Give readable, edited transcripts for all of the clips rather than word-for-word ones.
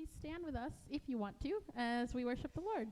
please stand with us if you want to as we worship the Lord.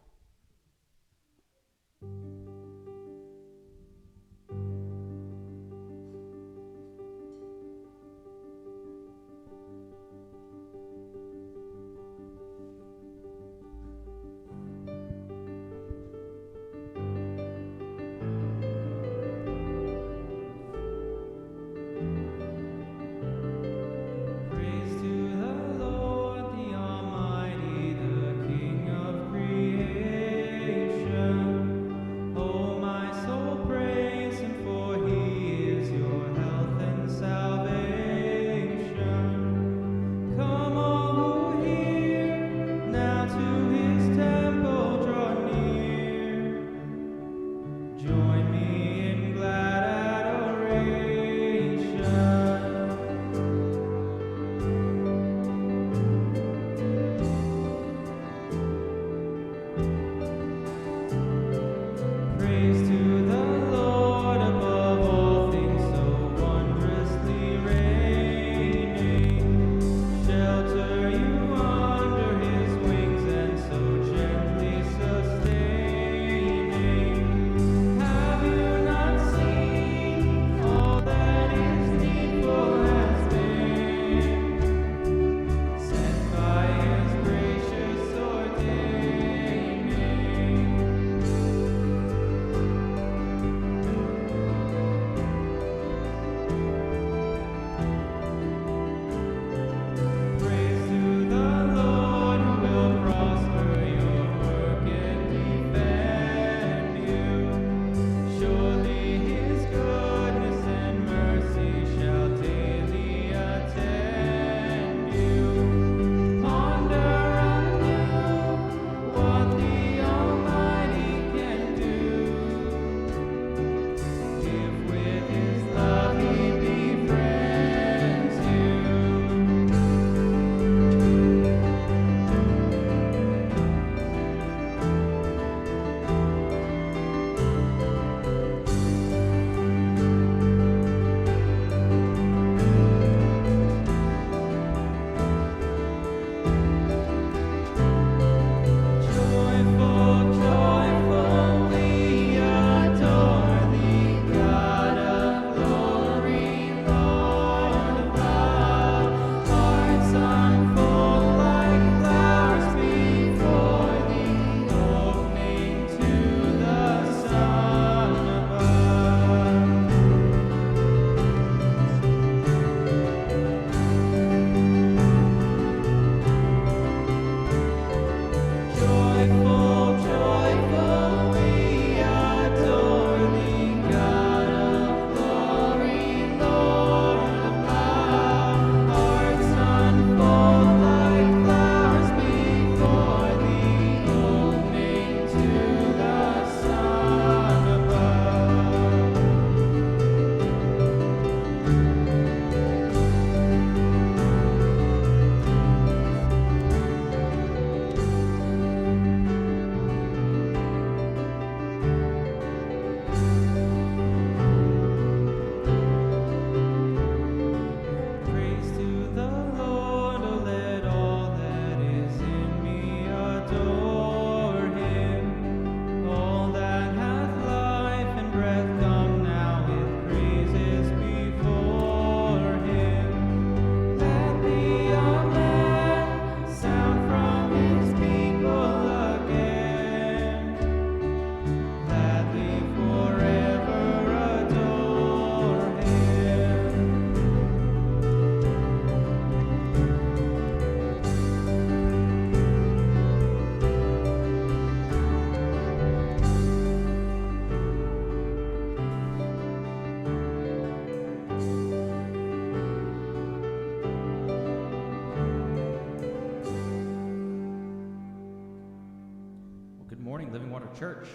Church.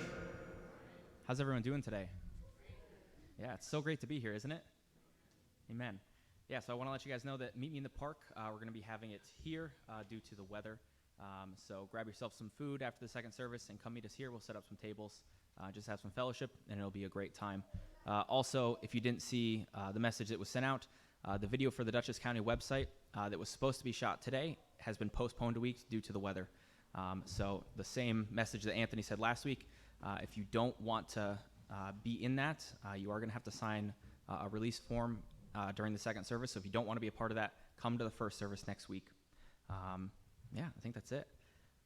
How's everyone doing today? Yeah, it's so great to be here, isn't it? Amen. Yeah, so I want to let you guys know that Meet Me in the Park, we're going to be having it here due to the weather. So grab yourself some food after the second service and come meet us here. We'll set up some tables, just have some fellowship, and it'll be a great time. Also, if you didn't see the message that was sent out, the video for the Dutchess County website that was supposed to be shot today has been postponed a week due to the weather. So the same message that Anthony said last week, if you don't want to be in that, you are going to have to sign a release form during the second service. So if you don't want to be a part of that, come to the first service next week. Yeah, I think that's it.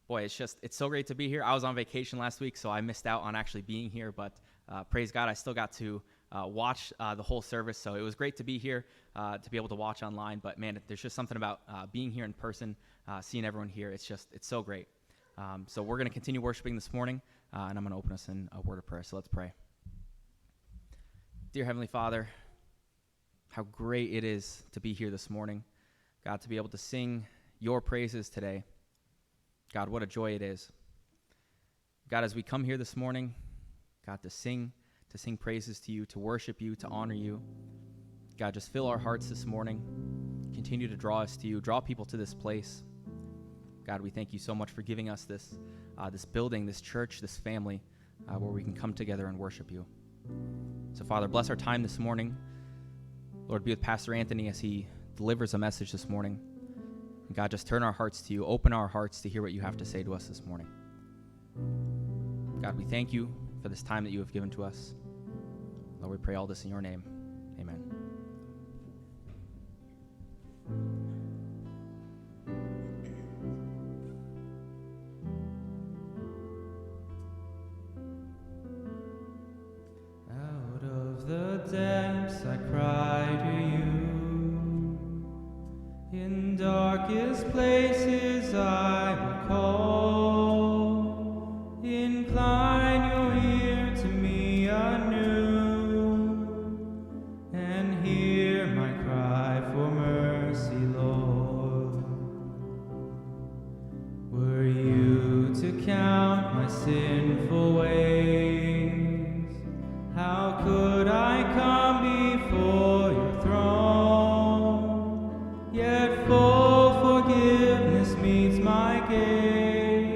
Boy, it's so great to be here. I was on vacation last week, so I missed out on actually being here, but praise God, I still got to watch the whole service. So it was great to be here, to be able to watch online. But man, there's just something about being here in person, seeing everyone here. It's so great. So we're going to continue worshiping this morning, and I'm going to open us in a word of prayer. So let's pray. Dear Heavenly Father, how great it is to be here this morning. God, to be able to sing your praises today. God, what a joy it is. God, as we come here this morning, God, to sing praises to you, to worship you, to honor you. God, just fill our hearts this morning. Continue to draw us to you. Draw people to this place. God, we thank you so much for giving us this building, this church, this family, where we can come together and worship you. So, Father, bless our time this morning. Lord, be with Pastor Anthony as he delivers a message this morning. And God, just turn our hearts to you. Open our hearts to hear what you have to say to us this morning. God, we thank you for this time that you have given to us. Lord, we pray all this in your name. Amen. Out of the depths I cry to you. In darkest places I will call. Incline your ear to me anew, and hear my cry for mercy, Lord. Were you to count my sinful ways, how could I come before your throne? Yet full forgiveness meets my gaze.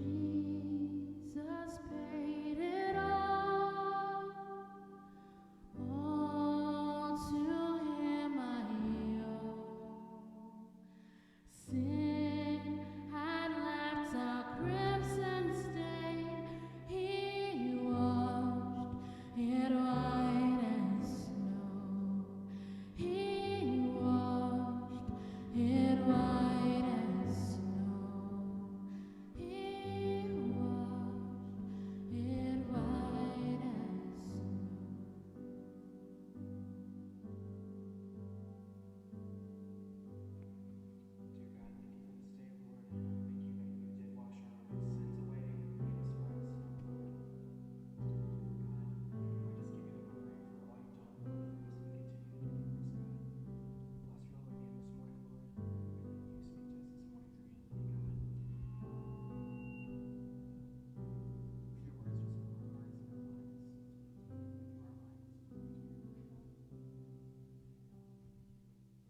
Jesus paid it all. All to him I owe. Sin had left a crimson stain. He washed it white as snow. He washed it white as snow. He washed it white as snow. Dear God, thank you for this day, Lord. Thank you that you did wash our sins away and made us white as snow, Lord. God, I just give you the glory for all you've done, Lord, for us and continue to do for us, God. Bless your holy name this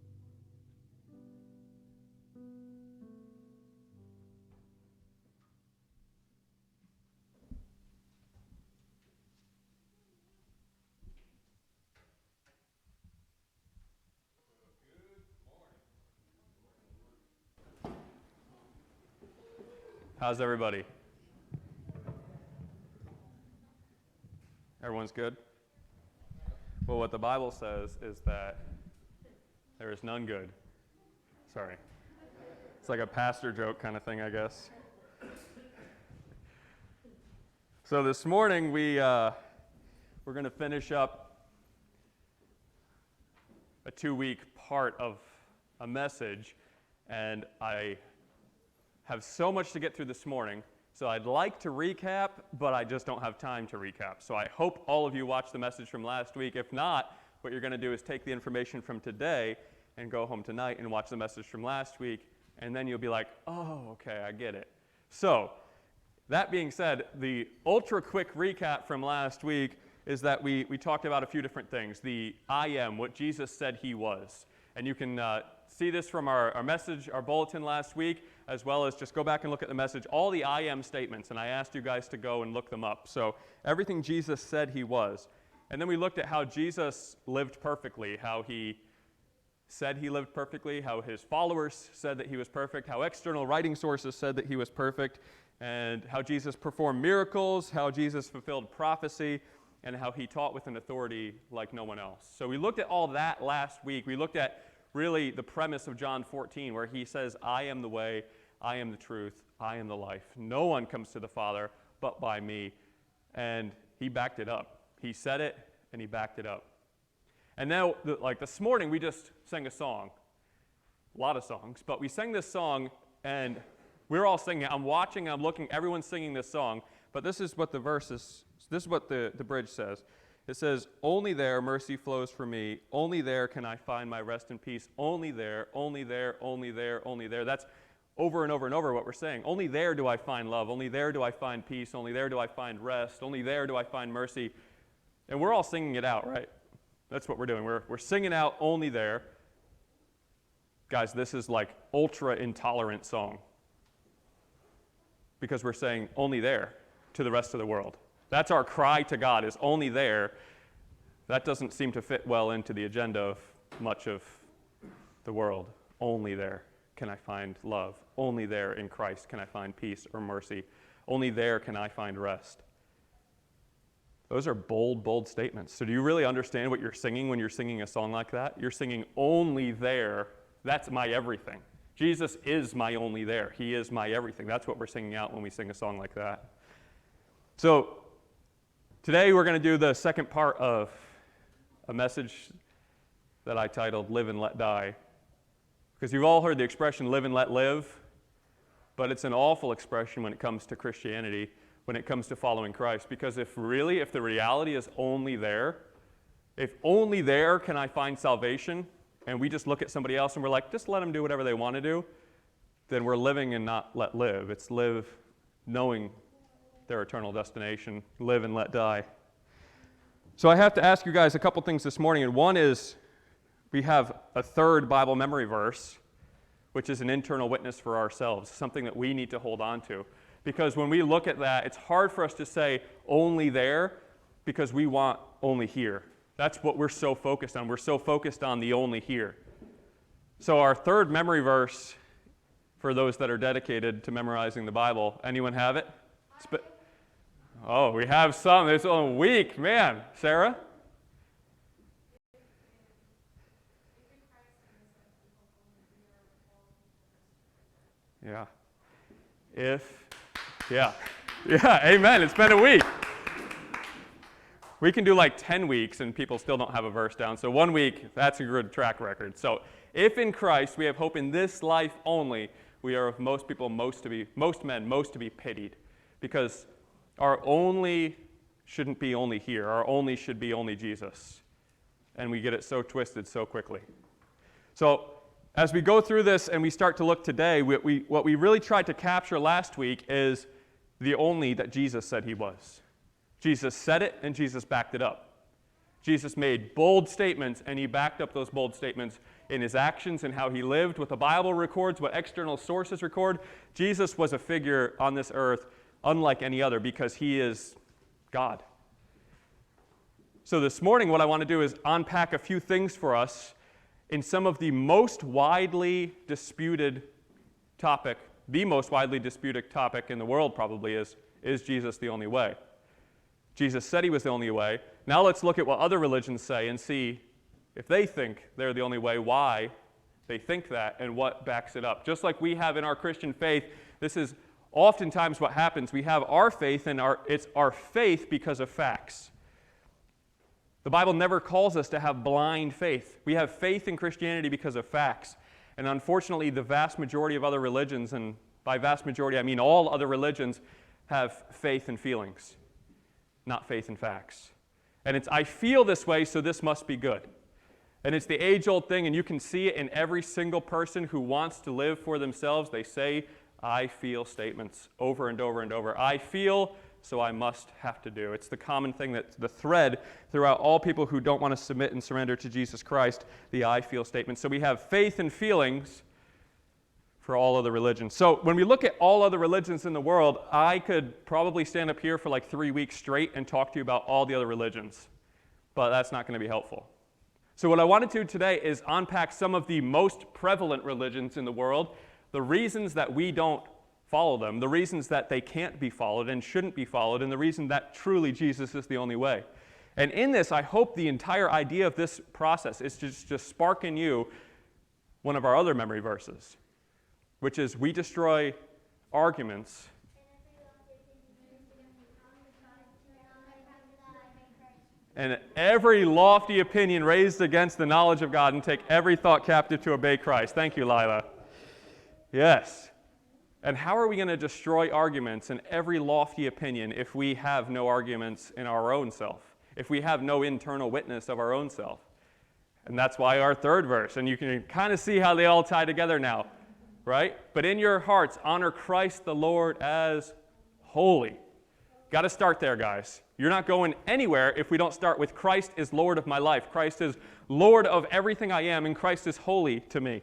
morning, Lord. We pray that you speak to us this morning through Anthony, God. Your words just fill our hearts and our minds. Renew our minds to your word, God. How's everybody? Everyone's good? Well, what the Bible says is that there is none good. Sorry. It's like a pastor joke kind of thing, I guess. So this morning we're going to finish up a 2-week part of a message, and I have so much to get through this morning, so I'd like to recap, but I just don't have time to recap. So I hope all of you watched the message from last week. If not, what you're going to do is take the information from today and go home tonight and watch the message from last week, and then you'll be like, oh, okay, I get it. So that being said, the ultra quick recap from last week is that we talked about a few different things. The I am, what Jesus said he was. And you can see this from our message, our bulletin last week, as well as just go back and look at the message, all the I am statements, and I asked you guys to go and look them up. So everything Jesus said he was. And then we looked at how Jesus lived perfectly, how he said he lived perfectly, how his followers said that he was perfect, how external writing sources said that he was perfect, and how Jesus performed miracles, how Jesus fulfilled prophecy, and how he taught with an authority like no one else. So we looked at all that last week. We looked at really the premise of John 14, where he says, I am the way, I am the truth, I am the life. No one comes to the Father but by me. And he backed it up. He said it, and he backed it up. And now, like this morning, we just sang a song. A lot of songs. But we sang this song, and we're all singing it. I'm watching, I'm looking, everyone's singing this song. But this is what the bridge says. It says, only there mercy flows for me. Only there can I find my rest and peace. Only there, only there, only there, only there. That's over and over and over what we're saying. Only there do I find love. Only there do I find peace. Only there do I find rest. Only there do I find mercy. And we're all singing it out, right? That's what we're doing. We're singing out only there. Guys, this is like ultra intolerant song. Because we're saying only there to the rest of the world. That's our cry to God, is only there. That doesn't seem to fit well into the agenda of much of the world. Only there can I find love. Only there in Christ can I find peace or mercy. Only there can I find rest. Those are bold, bold statements. So do you really understand what you're singing when you're singing a song like that? You're singing only there. That's my everything. Jesus is my only there. He is my everything. That's what we're singing out when we sing a song like that. So today we're going to do the second part of a message that I titled Live and Let Die. Because you've all heard the expression live and let live, but it's an awful expression when it comes to Christianity, when it comes to following Christ. Because if the reality is only there, if only there can I find salvation, and we just look at somebody else and we're like, just let them do whatever they want to do, then we're living and not let live. It's live knowing their eternal destination, live and let die. So I have to ask you guys a couple things this morning, and one is we have a third Bible memory verse, which is an internal witness for ourselves, something that we need to hold on to. Because when we look at that, it's hard for us to say only there because we want only here. That's what we're so focused on. We're so focused on the only here. So our third memory verse for those that are dedicated to memorizing the Bible, anyone have it? Oh, we have some. It's a week, man. Sarah? Yeah. Yeah, amen. It's been a week. We can do like 10 weeks and people still don't have a verse down. So 1 week, that's a good track record. So if in Christ we have hope in this life only, we are of most people most to be pitied. Because our only shouldn't be only here. Our only should be only Jesus. And we get it so twisted so quickly. So as we go through this and we start to look today, what we really tried to capture last week is the only that Jesus said he was. Jesus said it and Jesus backed it up. Jesus made bold statements and he backed up those bold statements in his actions and how he lived, what the Bible records, what external sources record. Jesus was a figure on this earth unlike any other because he is God. So this morning what I want to do is unpack a few things for us in some of the most widely disputed topic, the most widely disputed topic in the world probably is Jesus the only way? Jesus said he was the only way. Now let's look at what other religions say and see if they think they're the only way, why they think that, and what backs it up. Just like we have in our Christian faith, this is oftentimes what happens. We have our faith, and it's our faith because of facts. The Bible never calls us to have blind faith. We have faith in Christianity because of facts. And unfortunately, the vast majority of other religions, and by vast majority I mean all other religions, have faith in feelings, not faith in facts. And it's, I feel this way, so this must be good. And it's the age-old thing, and you can see it in every single person who wants to live for themselves. They say, I feel statements over and over and over. I feel, so I must have to do. It's the common thing, that's the thread throughout all people who don't want to submit and surrender to Jesus Christ, the I feel statement. So we have faith and feelings for all other religions. So when we look at all other religions in the world, I could probably stand up here for like 3 weeks straight and talk to you about all the other religions. But that's not going to be helpful. So what I want to do today is unpack some of the most prevalent religions in the world, the reasons that we don't follow them, the reasons that they can't be followed and shouldn't be followed, and the reason that truly Jesus is the only way. And in this, I hope the entire idea of this process is to just spark in you one of our other memory verses, which is we destroy arguments. And every lofty opinion raised against the knowledge of God, and take every thought captive to obey Christ. Thank you, Lila. Yes. And how are we going to destroy arguments and every lofty opinion if we have no arguments in our own self? If we have no internal witness of our own self? And that's why our third verse, and you can kind of see how they all tie together now, right? But in your hearts, honor Christ the Lord as holy. Got to start there, guys. You're not going anywhere if we don't start with Christ is Lord of my life. Christ is Lord of everything I am, and Christ is holy to me.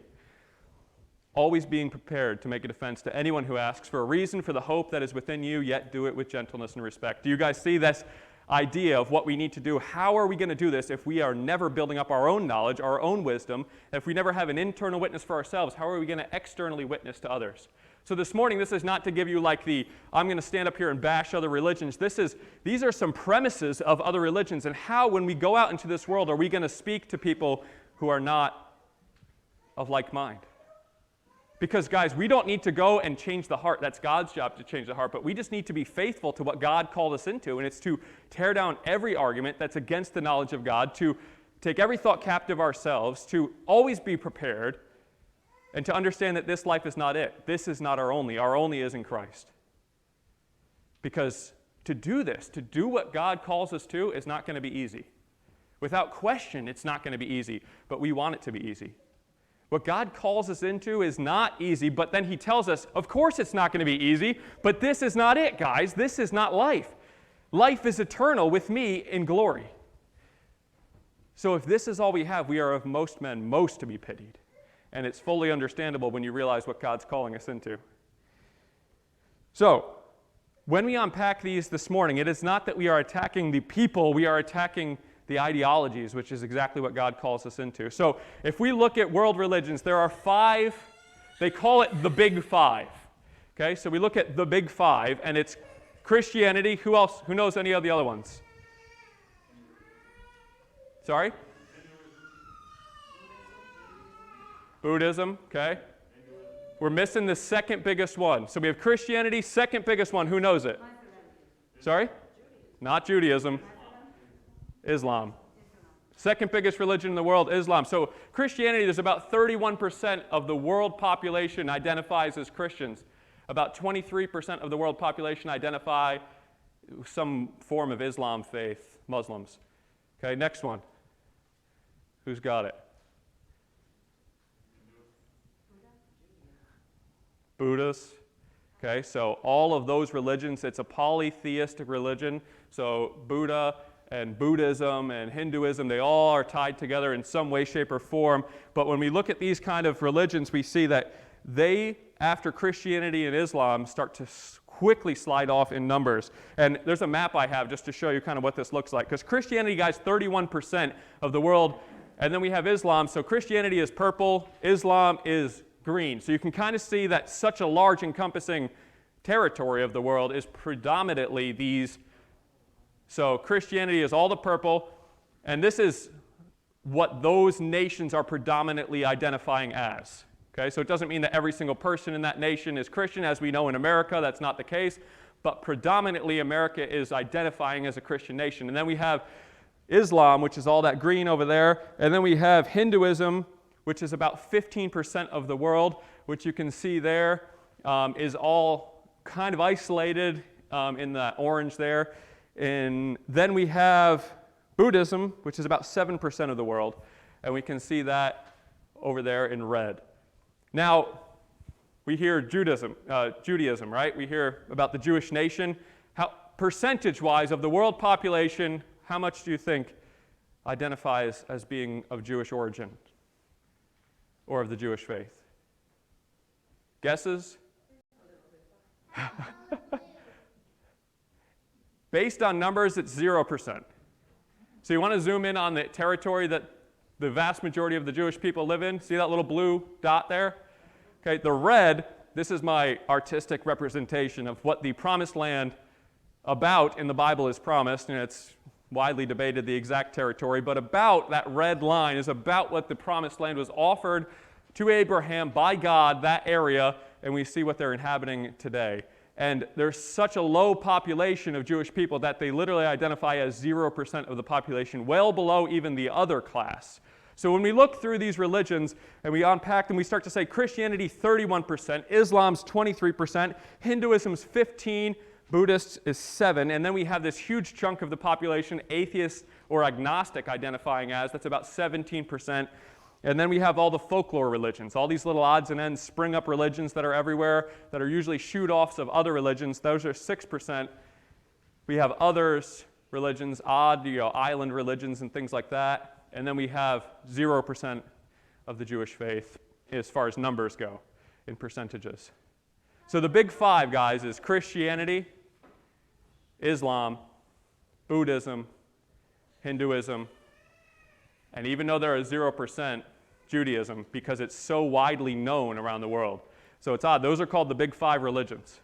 Always being prepared to make a defense to anyone who asks for a reason for the hope that is within you, yet do it with gentleness and respect. Do you guys see this idea of what we need to do? How are we going to do this if we are never building up our own knowledge, our own wisdom? If we never have an internal witness for ourselves, how are we going to externally witness to others? So this morning, this is not to give you like I'm going to stand up here and bash other religions. These are some premises of other religions, and how, when we go out into this world, are we going to speak to people who are not of like mind? Because, guys, we don't need to go and change the heart. That's God's job to change the heart. But we just need to be faithful to what God called us into, and it's to tear down every argument that's against the knowledge of God, to take every thought captive ourselves, to always be prepared, and to understand that this life is not it. This is not our only. Our only is in Christ. Because to do this, to do what God calls us to, is not going to be easy. Without question, it's not going to be easy, but we want it to be easy. What God calls us into is not easy, but then he tells us, of course it's not going to be easy, but this is not it, guys. This is not life. Life is eternal with me in glory. So if this is all we have, we are of most men most to be pitied. And it's fully understandable when you realize what God's calling us into. So, when we unpack these this morning, it is not that we are attacking the people, we are attacking the ideologies, which is exactly what God calls us into. So if we look at world religions, there are 5, they call it the Big Five. Okay, so we look at the Big Five, and it's Christianity. Who else? Who knows any of the other ones? Sorry? Buddhism, okay. We're missing the second biggest one. So we have Christianity, second biggest one. Who knows it? Sorry? Not Judaism. Islam. Second biggest religion in the world, Islam. So Christianity, there's about 31% of the world population identifies as Christians. About 23% of the world population identify some form of Islam faith, Muslims. Okay, next one. Who's got it? Buddhists. Okay, so all of those religions, it's a polytheistic religion. So Buddha and Buddhism and Hinduism, they all are tied together in some way, shape, or form. But when we look at these kind of religions, we see that they, after Christianity and Islam, start to quickly slide off in numbers. And there's a map I have just to show you kind of what this looks like. Because Christianity, guys, 31% of the world. And then we have Islam. So Christianity is purple, Islam is green. So you can kind of see that such a large encompassing territory of the world is predominantly these. So Christianity is all the purple, and this is what those nations are predominantly identifying as. Okay, so it doesn't mean that every single person in that nation is Christian. As we know in America, that's not the case. But predominantly, America is identifying as a Christian nation. And then we have Islam, which is all that green over there. And then we have Hinduism, which is about 15% of the world, which you can see there is all kind of isolated in the orange there. And then we have Buddhism, which is about 7% of the world. And we can see that over there in red. Now, we hear Judaism, right? We hear about the Jewish nation. How, percentage-wise of the world population, how much do you think identifies as being of Jewish origin or of the Jewish faith? Guesses? Based on numbers, it's 0%. So you want to zoom in on the territory that the vast majority of the Jewish people live in. See that little blue dot there? Okay, the red, this is my artistic representation of what the promised land about in the Bible is promised, and it's widely debated the exact territory, but about that red line is about what the promised land was offered to Abraham by God, that area, and we see what they're inhabiting today. And there's such a low population of Jewish people that they literally identify as 0% of the population, well below even the other class. So when we look through these religions and we unpack them, we start to say Christianity 31%, Islam's 23%, Hinduism's 15%, Buddhists is 7%, and then we have this huge chunk of the population, atheist or agnostic identifying as, that's about 17%. And then we have all the folklore religions, all these little odds and ends, spring up religions that are everywhere, that are usually shoot-offs of other religions. Those are 6%. We have others religions, odd, island religions and things like that. And then we have 0% of the Jewish faith as far as numbers go in percentages. So the big five, guys, is Christianity, Islam, Buddhism, Hinduism, and even though there are 0%, Judaism, because it's so widely known around the world. So it's odd. Those are called the big five religions.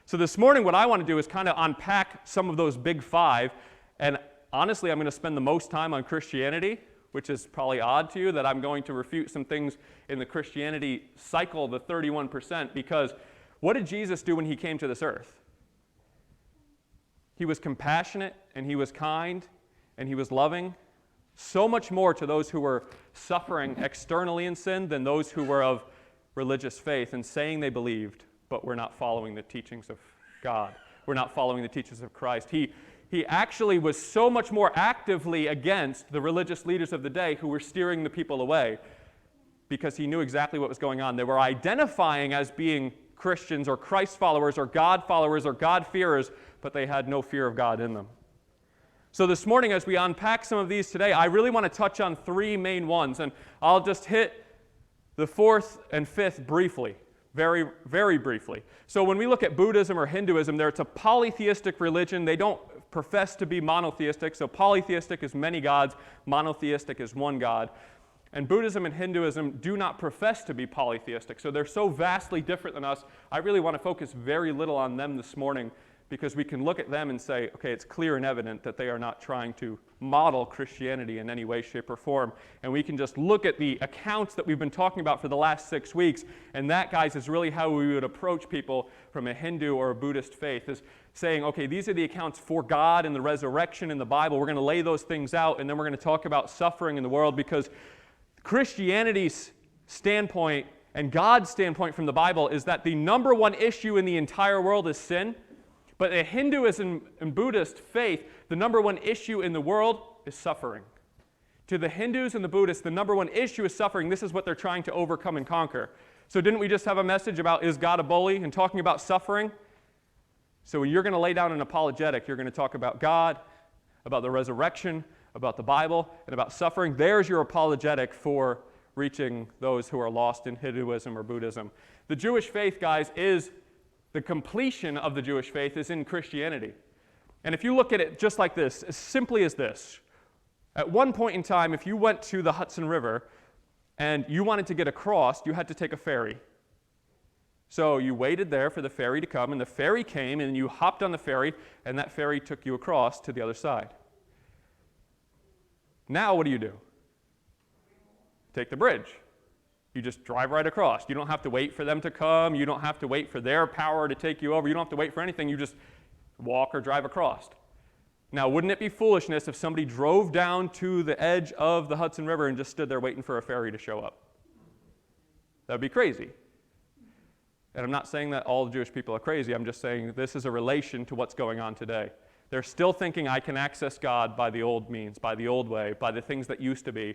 So this morning what I want to do is kind of unpack some of those big five. And honestly, I'm going to spend the most time on Christianity, which is probably odd to you that I'm going to refute some things in the Christianity cycle, the 31%, because what did Jesus do when he came to this earth? He was compassionate, and he was kind, and he was loving. So much more to those who were suffering externally in sin than those who were of religious faith and saying they believed, but were not following the teachings of God. We're not following the teachings of Christ. He actually was so much more actively against the religious leaders of the day who were steering the people away because he knew exactly what was going on. They were identifying as being Christians or Christ followers or God-fearers, but they had no fear of God in them. So this morning, as we unpack some of these today, I really want to touch on 3 main ones, and I'll just hit the 4th and 5th briefly, very, very briefly. So when we look at Buddhism or Hinduism, it's a polytheistic religion. They don't profess to be monotheistic. So polytheistic is many gods, monotheistic is one God. And Buddhism and Hinduism do not profess to be polytheistic. So they're so vastly different than us. I really want to focus very little on them this morning because we can look at them and say, okay, it's clear and evident that they are not trying to model Christianity in any way, shape, or form. And we can just look at the accounts that we've been talking about for the last 6 weeks, and that, guys, is really how we would approach people from a Hindu or a Buddhist faith, is saying, okay, these are the accounts for God and the resurrection in the Bible. We're going to lay those things out, and then we're going to talk about suffering in the world, because Christianity's standpoint and God's standpoint from the Bible is that the number one issue in the entire world is sin. But in Hinduism and Buddhist faith, the number one issue in the world is suffering. To the Hindus and the Buddhists, the number one issue is suffering. This is what they're trying to overcome and conquer. So didn't we just have a message about, is God a bully, and talking about suffering? So when you're going to lay down an apologetic, you're going to talk about God, about the resurrection, about the Bible, and about suffering. There's your apologetic for reaching those who are lost in Hinduism or Buddhism. The Jewish faith, guys, is the completion of the Jewish faith is in Christianity. And if you look at it just like this, as simply as this, at one point in time, if you went to the Hudson River and you wanted to get across, you had to take a ferry. So you waited there for the ferry to come, and the ferry came, and you hopped on the ferry, and that ferry took you across to the other side. Now what do? Take the bridge. You just drive right across. You don't have to wait for them to come. You don't have to wait for their power to take you over. You don't have to wait for anything. You just walk or drive across. Now, wouldn't it be foolishness if somebody drove down to the edge of the Hudson River and just stood there waiting for a ferry to show up? That would be crazy. And I'm not saying that all Jewish people are crazy. I'm just saying this is a relation to what's going on today. They're still thinking I can access God by the old means, by the old way, by the things that used to be.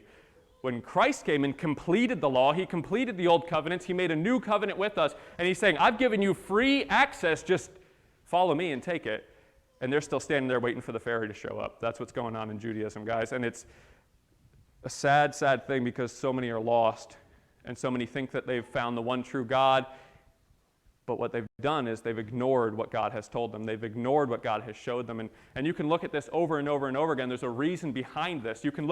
When Christ came and completed the law, he completed the old covenants, he made a new covenant with us, and he's saying, I've given you free access, just follow me and take it. And they're still standing there waiting for the ferry to show up. That's what's going on in Judaism, guys. And it's a sad, sad thing because so many are lost, and so many think that they've found the one true God. But what they've done is they've ignored what God has told them. They've ignored what God has showed them. And you can look at this over and over and over again. There's a reason behind this. You can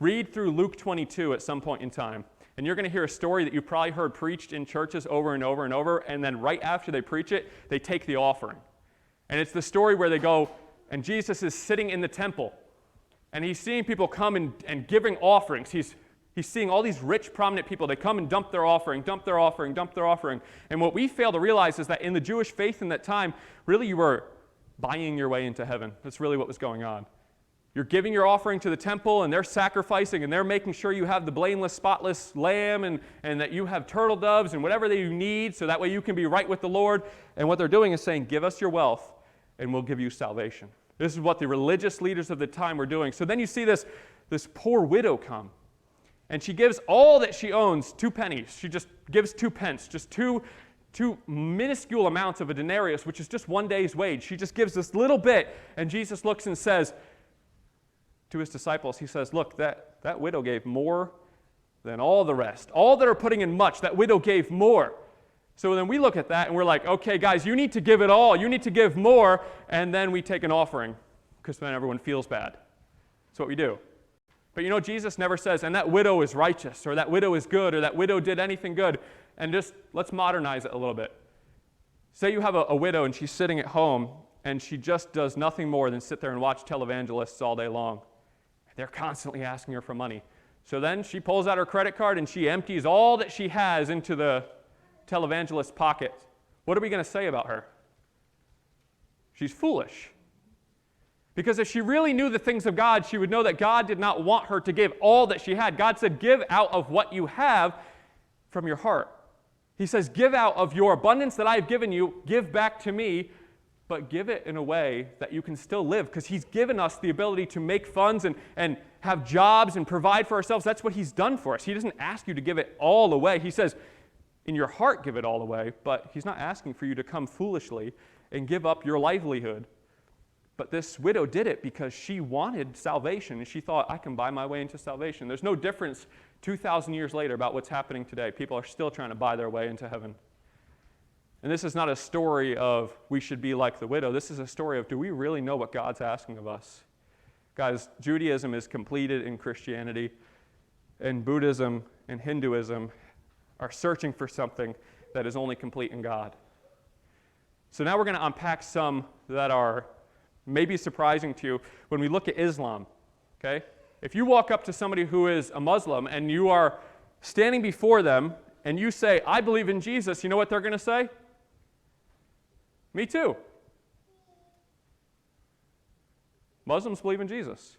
read through Luke 22 at some point in time, and you're going to hear a story that you probably heard preached in churches over and over and over, and then right after they preach it, they take the offering. And it's the story where they go, and Jesus is sitting in the temple, and he's seeing people come and giving offerings. He's seeing all these rich, prominent people. They come and dump their offering, dump their offering, dump their offering. And what we fail to realize is that in the Jewish faith in that time, really you were buying your way into heaven. That's really what was going on. You're giving your offering to the temple, and they're sacrificing, and they're making sure you have the blameless, spotless lamb, and that you have turtle doves and whatever that you need, so that way you can be right with the Lord. And what they're doing is saying, give us your wealth, and we'll give you salvation. This is what the religious leaders of the time were doing. So then you see this poor widow come, and she gives all that she owns, 2 pennies. She just gives 2 pence, just two minuscule amounts of a denarius, which is just 1 day's wage. She just gives this little bit, and Jesus looks and says to his disciples, he says, look, that widow gave more than all the rest. All that are putting in much, that widow gave more. So then we look at that and we're like, okay, guys, you need to give it all. You need to give more. And then we take an offering because then everyone feels bad. That's what we do. But you know, Jesus never says, and that widow is righteous, or that widow is good, or that widow did anything good. And just let's modernize it a little bit. Say you have a widow and she's sitting at home and she just does nothing more than sit there and watch televangelists all day long. They're constantly asking her for money. So then she pulls out her credit card and she empties all that she has into the televangelist's pocket. What are we going to say about her? She's foolish. Because if she really knew the things of God, she would know that God did not want her to give all that she had. God said, give out of what you have from your heart. He says, give out of your abundance that I have given you, give back to me, but give it in a way that you can still live, because he's given us the ability to make funds and have jobs and provide for ourselves. That's what he's done for us. He doesn't ask you to give it all away. He says, in your heart, give it all away, but he's not asking for you to come foolishly and give up your livelihood. But this widow did it because she wanted salvation, and she thought, I can buy my way into salvation. There's no difference 2,000 years later about what's happening today. People are still trying to buy their way into heaven. And this is not a story of we should be like the widow. This is a story of, do we really know what God's asking of us? Guys, Judaism is completed in Christianity, and Buddhism and Hinduism are searching for something that is only complete in God. So now we're going to unpack some that are maybe surprising to you when we look at Islam, okay? If you walk up to somebody who is a Muslim and you are standing before them and you say, I believe in Jesus, you know what they're going to say? Me too. Muslims believe in Jesus.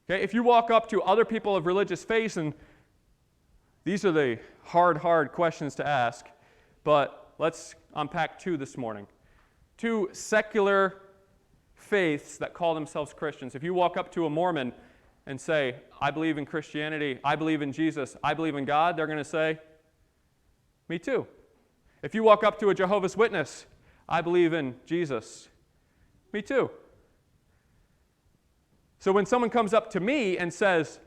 Okay, if you walk up to other people of religious faith, and these are the hard questions to ask, but let's unpack two this morning. Two secular faiths that call themselves Christians. If you walk up to a Mormon and say, I believe in Christianity, I believe in Jesus, I believe in God, they're going to say, me too. If you walk up to a Jehovah's Witness, I believe in Jesus, me too. So when someone comes up to me and says,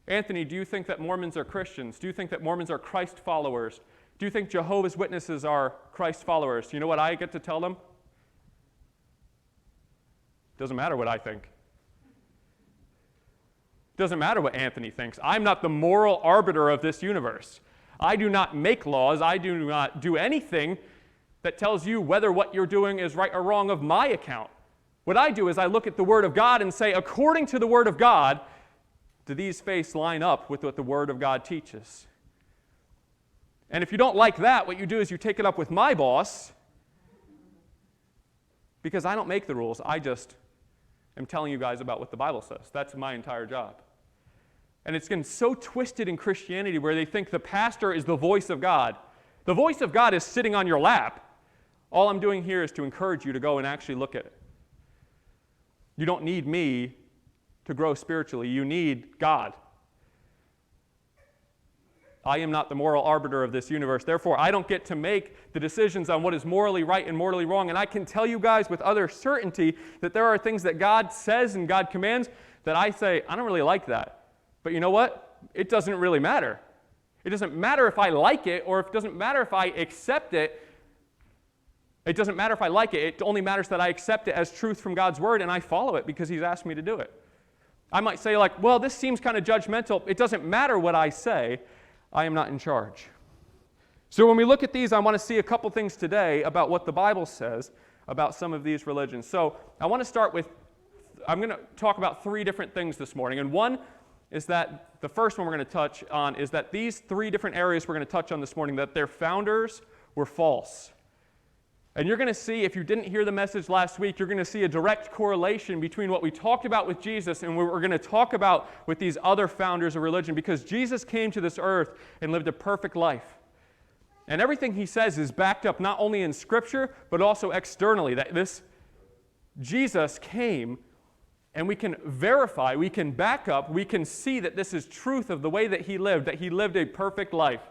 Anthony, do you think that Mormons are Christians? Do you think that Mormons are Christ followers? Do you think Jehovah's Witnesses are Christ followers? You know what I get to tell them? Doesn't matter what I think. Doesn't matter what Anthony thinks. I'm not the moral arbiter of this universe. I do not make laws. I do not do anything that tells you whether what you're doing is right or wrong of my account. What I do is I look at the Word of God and say, according to the Word of God, do these faiths line up with what the Word of God teaches? And if you don't like that, what you do is you take it up with my boss, because I don't make the rules. I just am telling you guys about what the Bible says. That's my entire job. And it's getting so twisted in Christianity where they think the pastor is the voice of God. The voice of God is sitting on your lap. All I'm doing here is to encourage you to go and actually look at it. You don't need me to grow spiritually. You need God. I am not the moral arbiter of this universe. Therefore, I don't get to make the decisions on what is morally right and morally wrong. And I can tell you guys with utter certainty that there are things that God says and God commands that I say, I don't really like that. But you know what? It doesn't really matter. It doesn't matter if I like it, or it doesn't matter if I accept it. It doesn't matter if I like it. It only matters that I accept it as truth from God's Word and I follow it because He's asked me to do it. I might say like, well, this seems kind of judgmental. It doesn't matter what I say. I am not in charge. So when we look at these, I want to see a couple things today about what the Bible says about some of these religions. So I want to start with, I'm going to talk about three different things this morning. And one is that the first one we're going to touch on is that these three different areas we're going to touch on this morning, that their founders were false. And you're going to see, if you didn't hear the message last week, you're going to see a direct correlation between what we talked about with Jesus and what we're going to talk about with these other founders of religion, because Jesus came to this earth and lived a perfect life. And everything He says is backed up not only in Scripture, but also externally, that this Jesus came, and we can verify, we can back up, we can see that this is truth of the way that He lived a perfect life,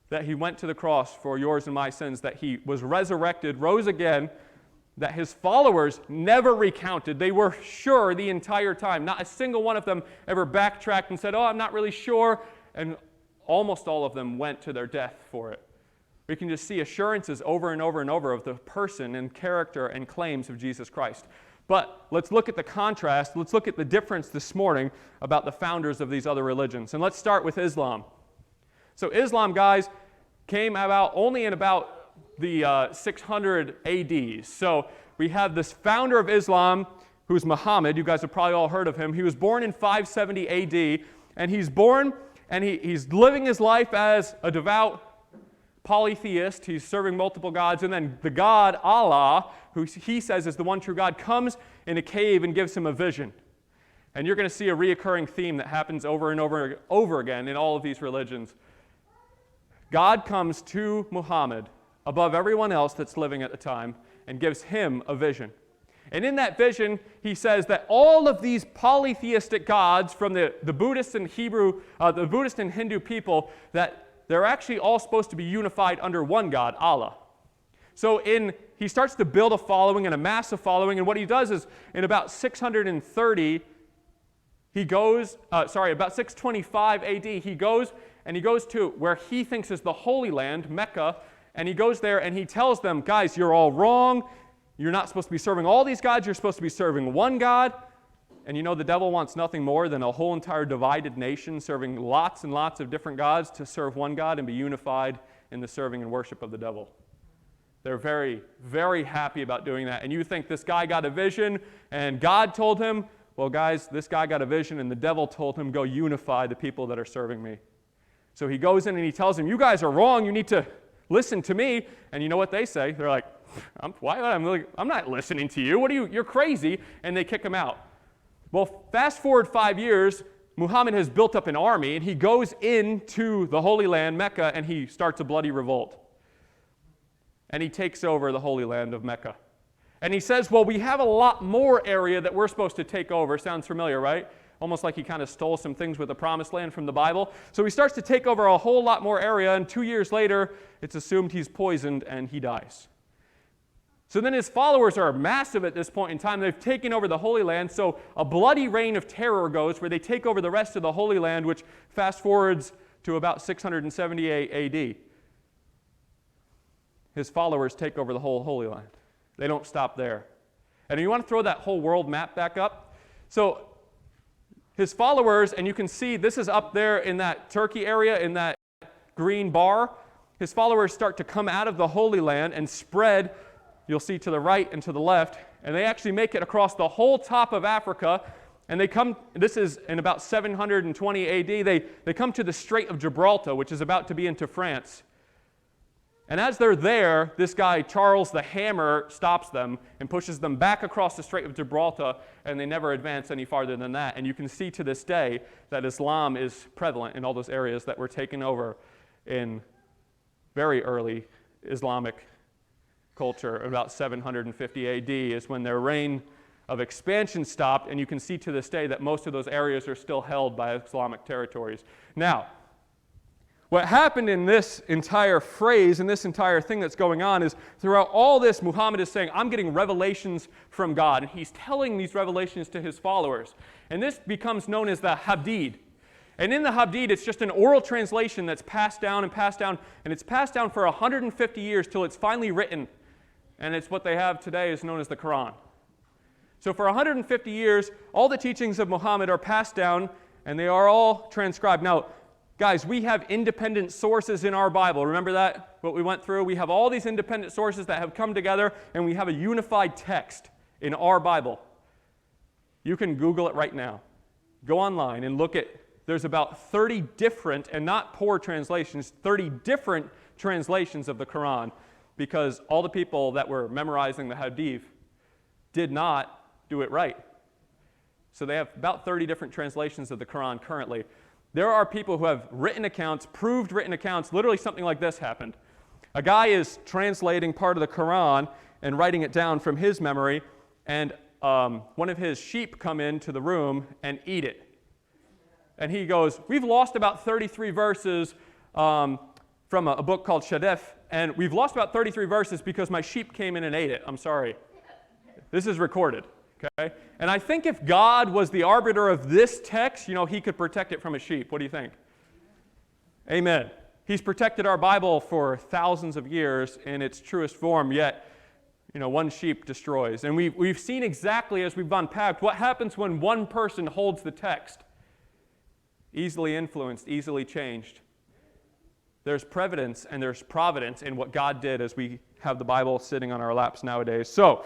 that He went to the cross for yours and my sins, that He was resurrected, rose again, that His followers never recounted. They were sure the entire time. Not a single one of them ever backtracked and said, oh, I'm not really sure, and almost all of them went to their death for it. We can just see assurances over and over and over of the person and character and claims of Jesus Christ. But let's look at the contrast. Let's look at the difference this morning about the founders of these other religions. And let's start with Islam. So Islam, guys, came about only in about the 600 AD. So we have this founder of Islam, who's Muhammad. You guys have probably all heard of him. He was born in 570 AD. And he's born, and he's living his life as a devout polytheist. He's serving multiple gods. And then the God, Allah, who he says is the one true God, comes in a cave and gives him a vision. And you're going to see a reoccurring theme that happens over and over again in all of these religions. God comes to Muhammad above everyone else that's living at the time and gives him a vision. And in that vision, he says that all of these polytheistic gods from the Buddhist and the Buddhist and Hindu people, that they're actually all supposed to be unified under one God, Allah. So he starts to build a following and a massive following, and what he does is in about 630, about 625 AD, he goes to where he thinks is the Holy Land, Mecca, and he goes there and he tells them, guys, you're all wrong. You're not supposed to be serving all these gods. You're supposed to be serving one God. And you know the devil wants nothing more than a whole entire divided nation serving lots and lots of different gods to serve one God and be unified in the serving and worship of the devil. They're very, very happy about doing that. And you think this guy got a vision and God told him, well, guys, this guy got a vision and the devil told him, go unify the people that are serving me. So he goes in and he tells them, you guys are wrong. You need to listen to me. And you know what they say? They're like, I'm not listening to you. What are you? You're crazy. And they kick him out. Well, fast forward 5 years, Muhammad has built up an army, and he goes into the Holy Land, Mecca, and he starts a bloody revolt. And he takes over the Holy Land of Mecca. And he says, well, we have a lot more area that we're supposed to take over. Sounds familiar, right? Almost like he kind of stole some things with the Promised Land from the Bible. So he starts to take over a whole lot more area, and 2 years later, it's assumed he's poisoned and he dies. So then his followers are massive at this point in time. They've taken over the Holy Land, so a bloody reign of terror goes where they take over the rest of the Holy Land, which fast forwards to about 678 AD. His followers take over the whole Holy Land. They don't stop there. And you want to throw that whole world map back up? So his followers, and you can see this is up there in that Turkey area, in that green bar. His followers start to come out of the Holy Land and spread. You'll see to the right and to the left, and they actually make it across the whole top of Africa, and they come, this is in about 720 AD, they come to the Strait of Gibraltar, which is about to be into France. And as they're there, this guy, Charles the Hammer, stops them and pushes them back across the Strait of Gibraltar, and they never advance any farther than that. And you can see to this day that Islam is prevalent in all those areas that were taken over in very early Islamic culture. About 750 AD is when their reign of expansion stopped, and you can see to this day that most of those areas are still held by Islamic territories. Now, what happened in this entire phrase and this entire thing that's going on is throughout all this, Muhammad is saying, I'm getting revelations from God, and he's telling these revelations to his followers. And this becomes known as the Hadith. And in the Hadith, it's just an oral translation that's passed down, and it's passed down for 150 years till it's finally written. And it's what they have today is known as the Quran. So for 150 years, all the teachings of Muhammad are passed down, and they are all transcribed. Now, guys, we have independent sources in our Bible. Remember that, what we went through? We have all these independent sources that have come together, and we have a unified text in our Bible. You can Google it right now. Go online and look at, there's about 30 different, and not poor translations, 30 different translations of the Quran, because all the people that were memorizing the Hadith did not do it right. So they have about 30 different translations of the Quran currently. There are people who have written accounts, proved written accounts. Literally something like this happened. A guy is translating part of the Quran and writing it down from his memory, and one of his sheep come into the room and eat it. And he goes, we've lost about 33 verses from a book called Shadif, and we've lost about 33 verses because my sheep came in and ate it. I'm sorry. This is recorded, okay? And I think if God was the arbiter of this text, he could protect it from a sheep. What do you think? Amen. He's protected our Bible for thousands of years in its truest form, yet, one sheep destroys. And we've seen exactly as we've unpacked what happens when one person holds the text. Easily influenced, easily changed. There's providence and there's providence in what God did as we have the Bible sitting on our laps nowadays. So,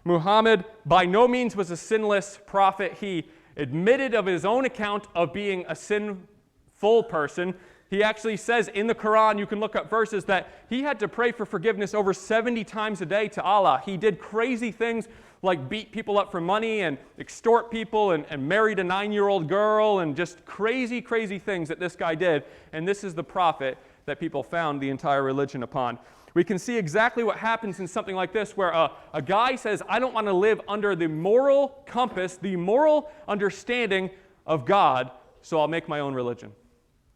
Muhammad by no means was a sinless prophet. He admitted of his own account of being a sinful person. He actually says in the Quran, you can look up verses, that he had to pray for forgiveness over 70 times a day to Allah. He did crazy things like beat people up for money and extort people and married a 9-year-old girl and just crazy, crazy things that this guy did. And this is the prophet that people found the entire religion upon. We can see exactly what happens in something like this, where a guy says, I don't want to live under the moral compass, the moral understanding of God, so I'll make my own religion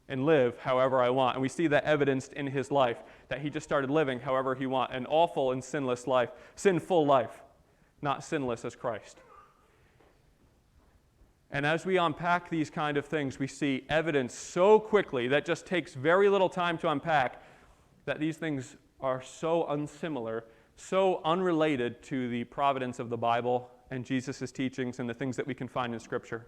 and live however I want. And we see that evidenced in his life, that he just started living however he wants, an awful and sinless life, sinful life, not sinless as Christ. And as we unpack these kind of things, we see evidence so quickly that just takes very little time to unpack, that these things are so unsimilar, so unrelated to the providence of the Bible and Jesus' teachings and the things that we can find in Scripture.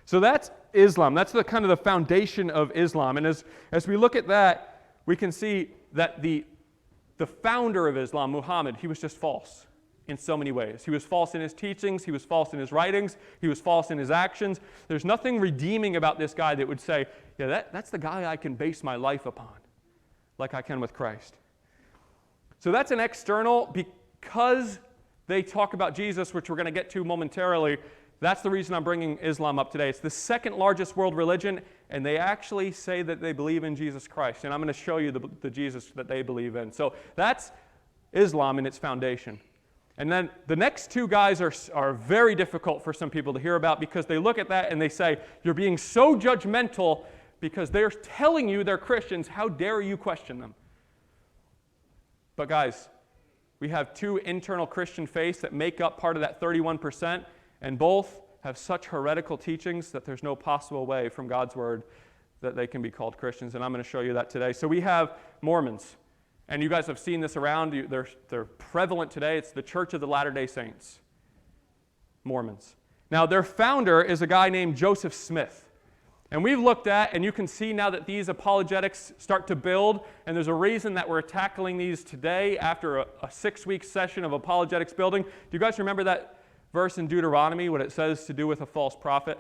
So that's Islam. That's the kind of the foundation of Islam. And as we look at that, we can see that the founder of Islam, Muhammad, he was just false in so many ways. He was false in his teachings. He was false in his writings. He was false in his actions. There's nothing redeeming about this guy that would say, yeah, that's the guy I can base my life upon, like I can with Christ. So that's an external. Because they talk about Jesus, which we're going to get to momentarily, that's the reason I'm bringing Islam up today. It's the second largest world religion, and they actually say that they believe in Jesus Christ. And I'm going to show you the Jesus that they believe in. So that's Islam in its foundation. And then the next two guys are very difficult for some people to hear about because they look at that and they say, you're being so judgmental because they're telling you they're Christians. How dare you question them? But guys, we have two internal Christian faiths that make up part of that 31%, and both have such heretical teachings that there's no possible way from God's word that they can be called Christians, and I'm going to show you that today. So we have Mormons, and you guys have seen this around. They're prevalent today. It's the Church of the Latter-day Saints, Mormons. Now, their founder is a guy named Joseph Smith. And we've looked at, and you can see now that these apologetics start to build, and there's a reason that we're tackling these today after a 6-week session of apologetics building. Do you guys remember that verse in Deuteronomy, what it says to do with a false prophet?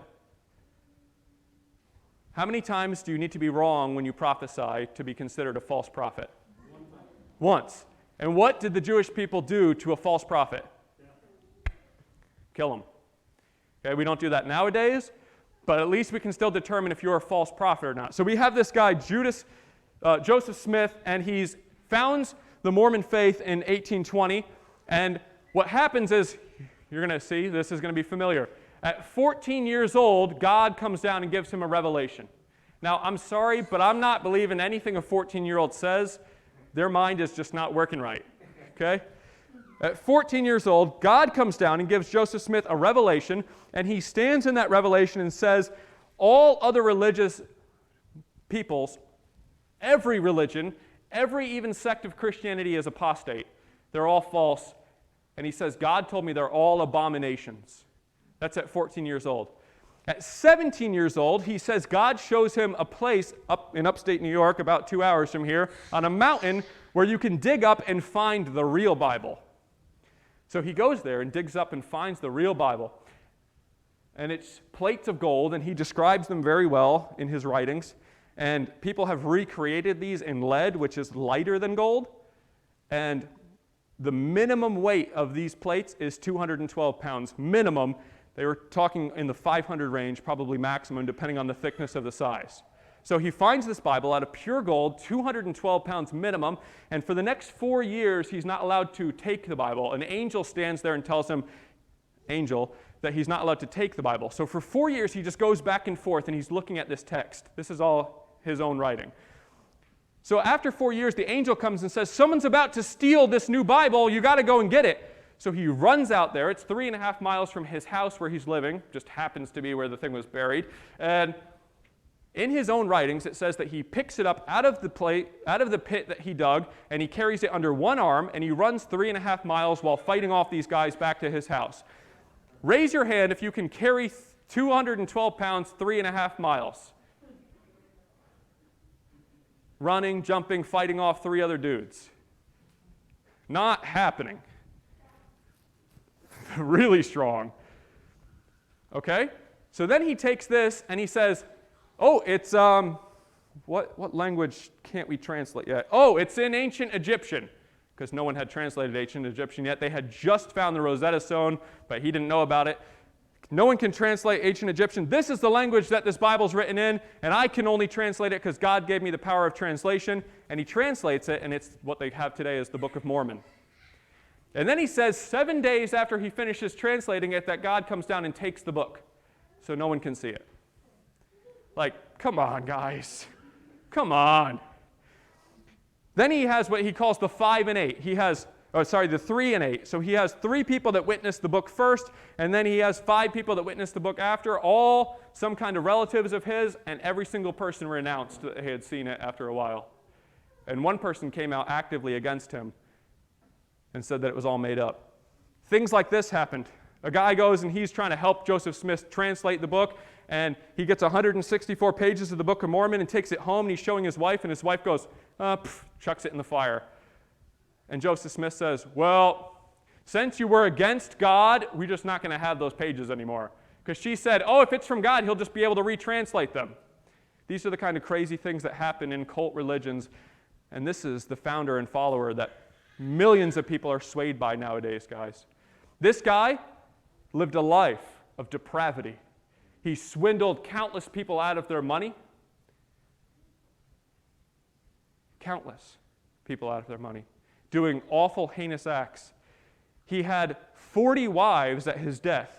How many times do you need to be wrong when you prophesy to be considered a false prophet? Once. And what did the Jewish people do to a false prophet? Kill him. Okay, we don't do that nowadays, but at least we can still determine if you're a false prophet or not. So we have this guy, Joseph Smith, and he founds the Mormon faith in 1820. And what happens is, you're going to see, this is going to be familiar. At 14 years old, God comes down and gives him a revelation. Now, I'm sorry, but I'm not believing anything a 14-year-old says. Their mind is just not working right, okay? At 14 years old, God comes down and gives Joseph Smith a revelation, and he stands in that revelation and says, all other religious peoples, every religion, every even sect of Christianity is apostate. They're all false. And he says, God told me they're all abominations. That's at 14 years old. At 17 years old, he says God shows him a place up in upstate New York, about 2 hours from here, on a mountain where you can dig up and find the real Bible. So he goes there and digs up and finds the real Bible. And it's plates of gold, and he describes them very well in his writings. And people have recreated these in lead, which is lighter than gold. And the minimum weight of these plates is 212 pounds. Minimum. They were talking in the 500 range, probably maximum, depending on the thickness of the size. So he finds this Bible out of pure gold, 212 pounds minimum, and for the next 4 years, he's not allowed to take the Bible. An angel stands there and tells him, that he's not allowed to take the Bible. So for 4 years, he just goes back and forth, and he's looking at this text. This is all his own writing. So after 4 years, the angel comes and says, someone's about to steal this new Bible. You got to go and get it. So he runs out there. It's 3.5 miles from his house where he's living. Just happens to be where the thing was buried. And in his own writings, it says that he picks it up out of the pit that he dug, and he carries it under one arm, and he runs 3.5 miles while fighting off these guys back to his house. Raise your hand if you can carry 212 pounds 3.5 miles. Running, jumping, fighting off 3 other dudes. Not happening. Really strong. Okay? So then he takes this and he says, oh, it's, what language can't we translate yet? Oh, it's in ancient Egyptian, because no one had translated ancient Egyptian yet. They had just found the Rosetta Stone, but he didn't know about it. No one can translate ancient Egyptian. This is the language that this Bible's written in, and I can only translate it because God gave me the power of translation. And he translates it, and it's what they have today as the Book of Mormon. And then he says 7 days after he finishes translating it that God comes down and takes the book, so no one can see it. Like, come on, guys. Come on. Then he has what he calls the 5 and 8. The 3 and 8. So he has 3 people that witnessed the book first, and then he has 5 people that witnessed the book after, all some kind of relatives of his, and every single person renounced that they had seen it after a while. And one person came out actively against him and said that it was all made up. Things like this happened. A guy goes and he's trying to help Joseph Smith translate the book, and he gets 164 pages of the Book of Mormon and takes it home, and he's showing his wife, and his wife goes, chucks it in the fire. And Joseph Smith says, well, since you were against God, we're just not going to have those pages anymore. Because she said, oh, if it's from God, he'll just be able to retranslate them. These are the kind of crazy things that happen in cult religions, and this is the founder and follower that millions of people are swayed by nowadays, guys. This guy lived a life of depravity. He swindled countless people out of their money. Countless people out of their money. Doing awful, heinous acts. He had 40 wives at his death,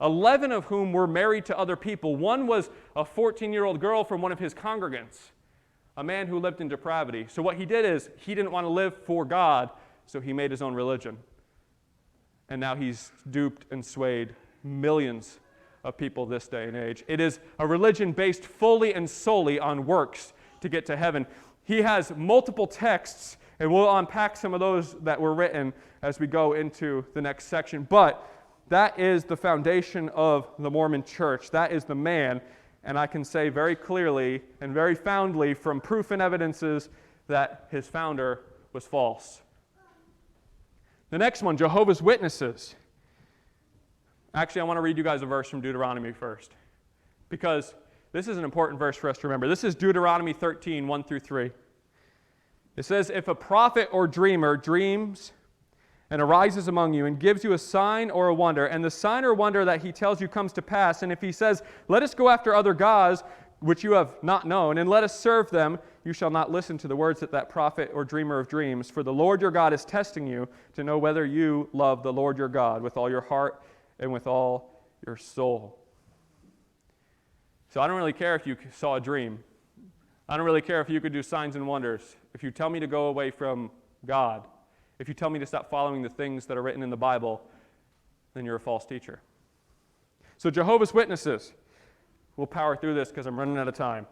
11 of whom were married to other people. One was a 14-year-old girl from one of his congregants, a man who lived in depravity. So what he did is he didn't want to live for God, so he made his own religion. And now he's duped and swayed millions of people this day and age. It is a religion based fully and solely on works to get to heaven. He has multiple texts, and we'll unpack some of those that were written as we go into the next section. But that is the foundation of the Mormon Church. That is the man, and I can say very clearly and very foundly from proof and evidences that his founder was false. The next one, Jehovah's Witnesses. Actually, I want to read you guys a verse from Deuteronomy first, because this is an important verse for us to remember. This is Deuteronomy 13, 1 through 3. It says, if a prophet or dreamer dreams and arises among you and gives you a sign or a wonder, and the sign or wonder that he tells you comes to pass, and if he says, let us go after other gods which you have not known, and let us serve them, you shall not listen to the words that that prophet or dreamer of dreams. For the Lord your God is testing you to know whether you love the Lord your God with all your heart and with all your soul. So I don't really care if you saw a dream. I don't really care if you could do signs and wonders. If you tell me to go away from God, if you tell me to stop following the things that are written in the Bible, then you're a false teacher. So Jehovah's Witnesses, we'll power through this because I'm running out of time.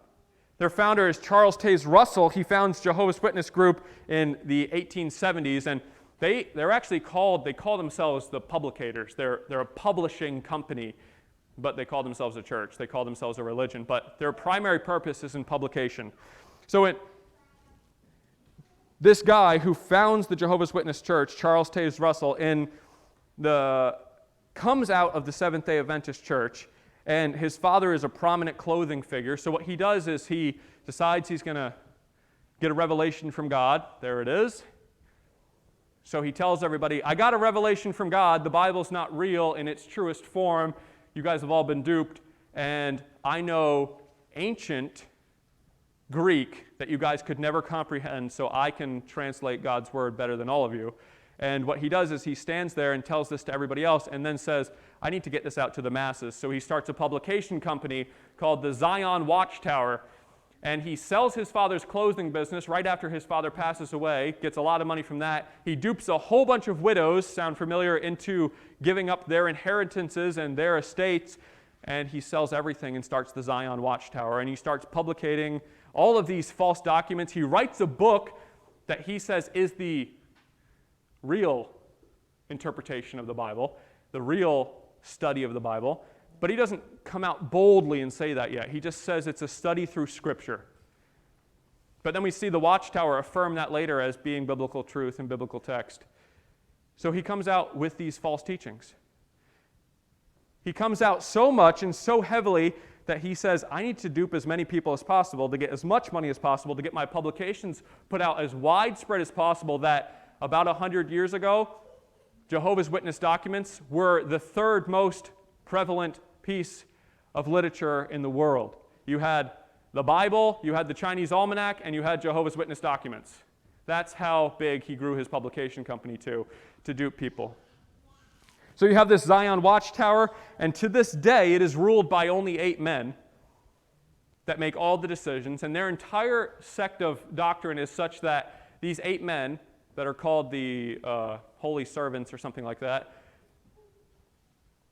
Their founder is Charles Taze Russell. He founds Jehovah's Witness group in the 1870s, and they're actually called, they call themselves the publicators. They're a publishing company, but they call themselves a church. They call themselves a religion, but their primary purpose is in publication. So this guy who founds the Jehovah's Witness Church, Charles Taze Russell, comes out of the Seventh-day Adventist Church, and his father is a prominent clothing figure. So what he does is he decides he's going to get a revelation from God. There it is. So he tells everybody, I got a revelation from God. The Bible's not real in its truest form. You guys have all been duped. And I know ancient Greek that you guys could never comprehend, so I can translate God's word better than all of you. And what he does is he stands there and tells this to everybody else and then says, I need to get this out to the masses. So he starts a publication company called the Zion Watchtower. And he sells his father's clothing business right after his father passes away, gets a lot of money from that. He dupes a whole bunch of widows, sound familiar, into giving up their inheritances and their estates. And he sells everything and starts the Zion Watchtower. And he starts publicating all of these false documents. He writes a book that he says is the real interpretation of the Bible, the real study of the Bible. But he doesn't come out boldly and say that yet. He just says it's a study through Scripture. But then we see the Watchtower affirm that later as being biblical truth and biblical text. So he comes out with these false teachings. He comes out so much and so heavily that he says, I need to dupe as many people as possible to get as much money as possible, to get my publications put out as widespread as possible, that about 100 years ago, Jehovah's Witness documents were the third most prevalent piece of literature in the world. You had the Bible, you had the Chinese Almanac, and you had Jehovah's Witness documents. That's how big he grew his publication company to dupe people. So you have this Zion Watchtower, and to this day it is ruled by only 8 men that make all the decisions, and their entire sect of doctrine is such that these 8 men that are called the holy servants or something like that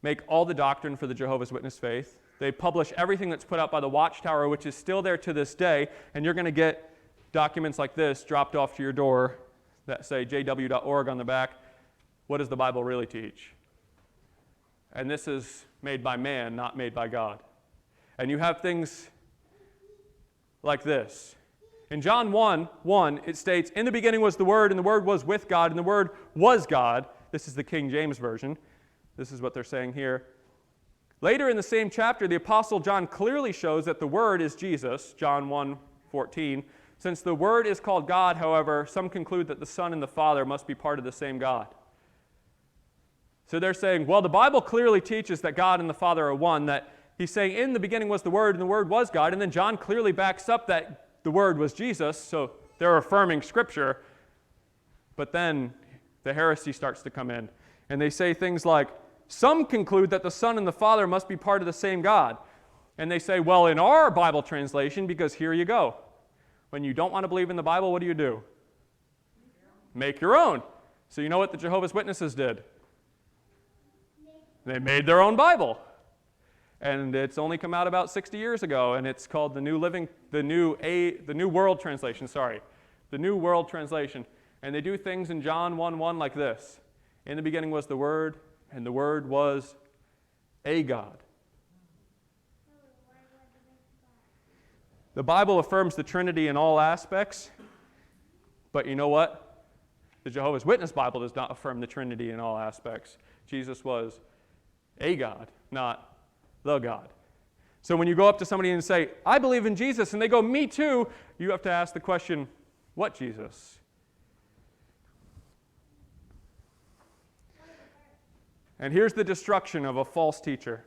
make all the doctrine for the Jehovah's Witness faith. They publish everything that's put out by the Watchtower, which is still there to this day, and you're going to get documents like this dropped off to your door that say jw.org on the back, what does the Bible really teach? And this is made by man, not made by God. And you have things like this. In John 1:1, it states, "In the beginning was the Word, and the Word was with God, and the Word was God." This is the King James Version. This is what they're saying here. Later in the same chapter, the Apostle John clearly shows that the Word is Jesus, John 1:14. Since the Word is called God, however, some conclude that the Son and the Father must be part of the same God. So they're saying, well, the Bible clearly teaches that God and the Father are one, that he's saying in the beginning was the Word, and the Word was God, and then John clearly backs up that the Word was Jesus, so they're affirming Scripture. But then the heresy starts to come in, and they say things like, some conclude that the Son and the Father must be part of the same God. And they say, well, in our Bible translation, because here you go. When you don't want to believe in the Bible, what do? Make your own. So you know what the Jehovah's Witnesses did? They made their own Bible. And it's only come out about 60 years ago, and it's called the New World Translation, The New World Translation. And they do things in John 1:1 like this. In the beginning was the Word, and the Word was a God. The Bible affirms the Trinity in all aspects, but you know what? The Jehovah's Witness Bible does not affirm the Trinity in all aspects. Jesus was a God, not the God. So when you go up to somebody and say, I believe in Jesus, and they go, me too, you have to ask the question, what Jesus? And here's the destruction of a false teacher.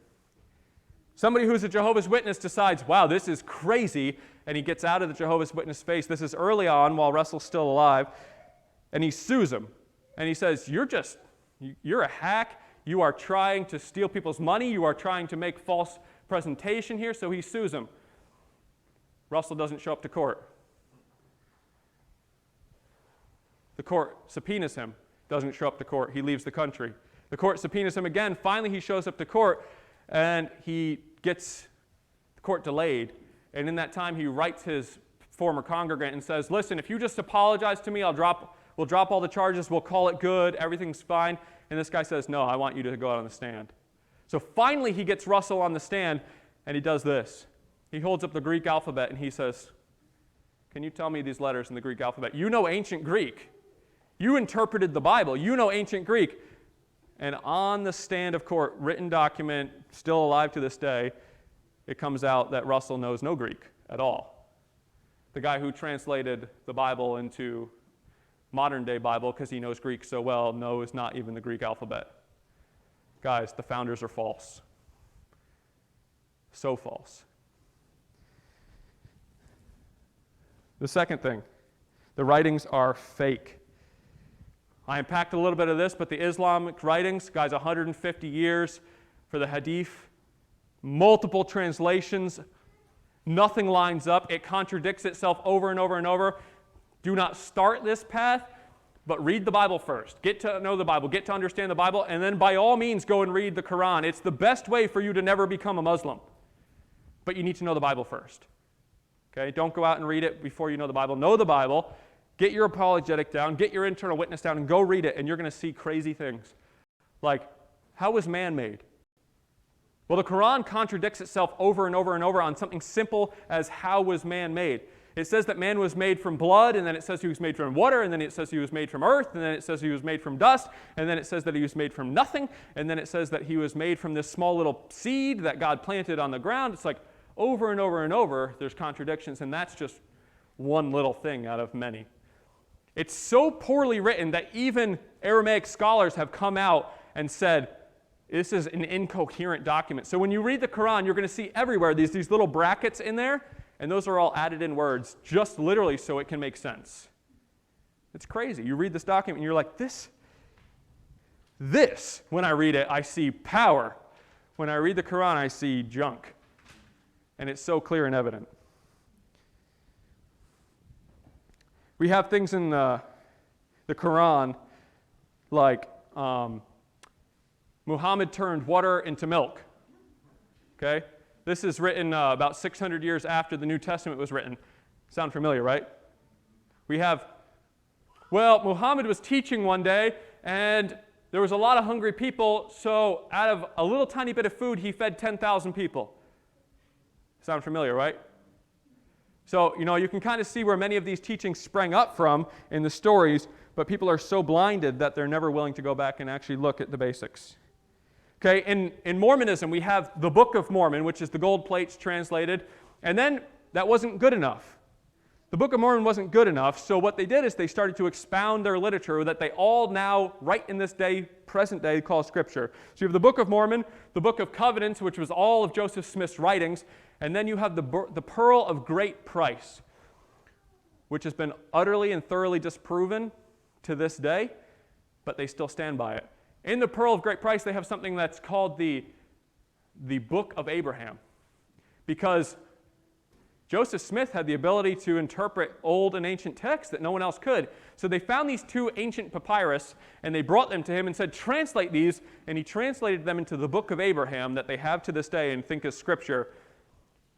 Somebody who's a Jehovah's Witness decides, wow, this is crazy, and he gets out of the Jehovah's Witness face. This is early on while Russell's still alive, and he sues him. And he says, you're a hack. You are trying to steal people's money. You are trying to make false presentation here, so he sues him. Russell doesn't show up to court. The court subpoenas him, doesn't show up to court. He leaves the country. The court subpoenas him again. Finally, he shows up to court, and he gets the court delayed. And in that time, he writes his former congregant and says, listen, if you just apologize to me, we'll drop all the charges, we'll call it good, everything's fine. And this guy says, no, I want you to go out on the stand. So finally, he gets Russell on the stand, and he does this. He holds up the Greek alphabet, and he says, can you tell me these letters in the Greek alphabet? You know ancient Greek. You interpreted the Bible. You know ancient Greek. And on the stand of court, written document, still alive to this day, it comes out that Russell knows no Greek at all. The guy who translated the Bible into modern-day Bible, because he knows Greek so well, knows not even the Greek alphabet. Guys, the founders are false. So false. The second thing, the writings are fake. I unpacked a little bit of this, but the Islamic writings, guys, 150 years for the Hadith, multiple translations, nothing lines up. It contradicts itself over and over and over. Do not start this path, but read the Bible first. Get to know the Bible, get to understand the Bible, and then by all means go and read the Quran. It's the best way for you to never become a Muslim. But you need to know the Bible first. Okay? Don't go out and read it before you know the Bible. Know the Bible. Get your apologetic down, get your internal witness down, and go read it, and you're going to see crazy things. Like, how was man made? Well, the Quran contradicts itself over and over and over on something simple as how was man made. It says that man was made from blood, and then it says he was made from water, and then it says he was made from earth, and then it says he was made from dust, and then it says that he was made from nothing, and then it says that he was made from this small little seed that God planted on the ground. It's like over and over and over, there's contradictions, and that's just one little thing out of many. It's so poorly written that even Aramaic scholars have come out and said, this is an incoherent document. So when you read the Quran, you're going to see everywhere these little brackets in there, and those are all added in words, just literally so it can make sense. It's crazy. You read this document, and you're like, this, when I read it, I see power. When I read the Quran, I see junk. And it's so clear and evident. We have things in the Quran like Muhammad turned water into milk. Okay? This is written about 600 years after the New Testament was written. Sound familiar, right? We have, well, Muhammad was teaching one day, and there was a lot of hungry people, so out of a little tiny bit of food, he fed 10,000 people. Sound familiar, right? So, you can kind of see where many of these teachings sprang up from in the stories, but people are so blinded that they're never willing to go back and actually look at the basics. Okay, in Mormonism, we have the Book of Mormon, which is the gold plates translated, and then that wasn't good enough. The Book of Mormon wasn't good enough, so what they did is they started to expound their literature that they all now, right in this day, present day, call Scripture. So you have the Book of Mormon, the Book of Covenants, which was all of Joseph Smith's writings, and then you have the Pearl of Great Price, which has been utterly and thoroughly disproven to this day, but they still stand by it. In the Pearl of Great Price, they have something that's called the Book of Abraham, because Joseph Smith had the ability to interpret old and ancient texts that no one else could. So they found these two ancient papyrus, and they brought them to him and said, translate these, and he translated them into the Book of Abraham that they have to this day and think is Scripture.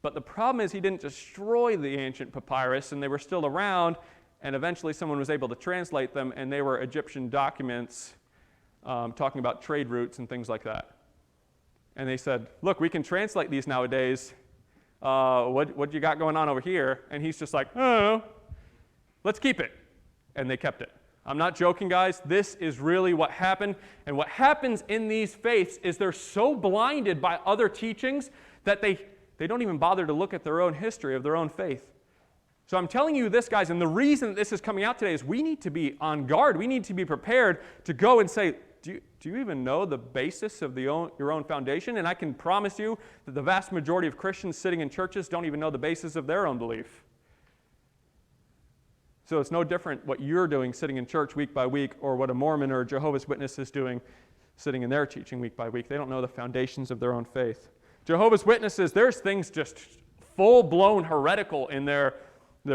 But the problem is he didn't destroy the ancient papyrus, and they were still around, and eventually someone was able to translate them, and they were Egyptian documents talking about trade routes and things like that. And they said, look, we can translate these nowadays. What you got going on over here? And he's just like, oh, let's keep it. And they kept it. I'm not joking, guys. This is really what happened. And what happens in these faiths is they're so blinded by other teachings that they don't even bother to look at their own history of their own faith. So I'm telling you this, guys, and the reason that this is coming out today is we need to be on guard. We need to be prepared to go and say, do you even know the basis of your own foundation? And I can promise you that the vast majority of Christians sitting in churches don't even know the basis of their own belief. So it's no different what you're doing sitting in church week by week or what a Mormon or a Jehovah's Witness is doing sitting in their teaching week by week. They don't know the foundations of their own faith. Jehovah's Witnesses, there's things just full-blown heretical in their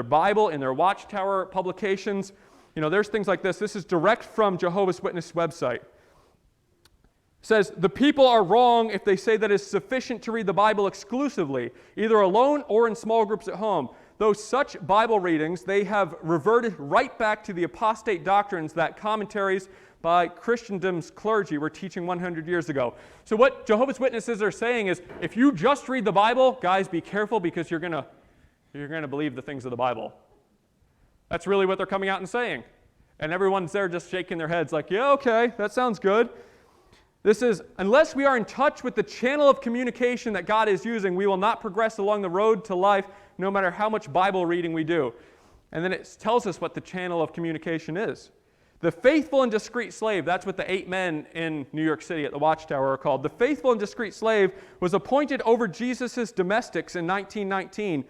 Bible, in their Watchtower publications. There's things like this. This is direct from Jehovah's Witness website. It says, the people are wrong if they say that it's sufficient to read the Bible exclusively, either alone or in small groups at home. Though such Bible readings, they have reverted right back to the apostate doctrines that commentaries by Christendom's clergy were teaching 100 years ago. So what Jehovah's Witnesses are saying is, if you just read the Bible, guys, be careful because you're going to believe the things of the Bible. That's really what they're coming out and saying. And everyone's there just shaking their heads like, yeah, okay, that sounds good. This is, unless we are in touch with the channel of communication that God is using, we will not progress along the road to life no matter how much Bible reading we do. And then it tells us what the channel of communication is. The faithful and discreet slave, that's what the 8 men in New York City at the Watchtower are called. The faithful and discreet slave was appointed over Jesus' domestics in 1919.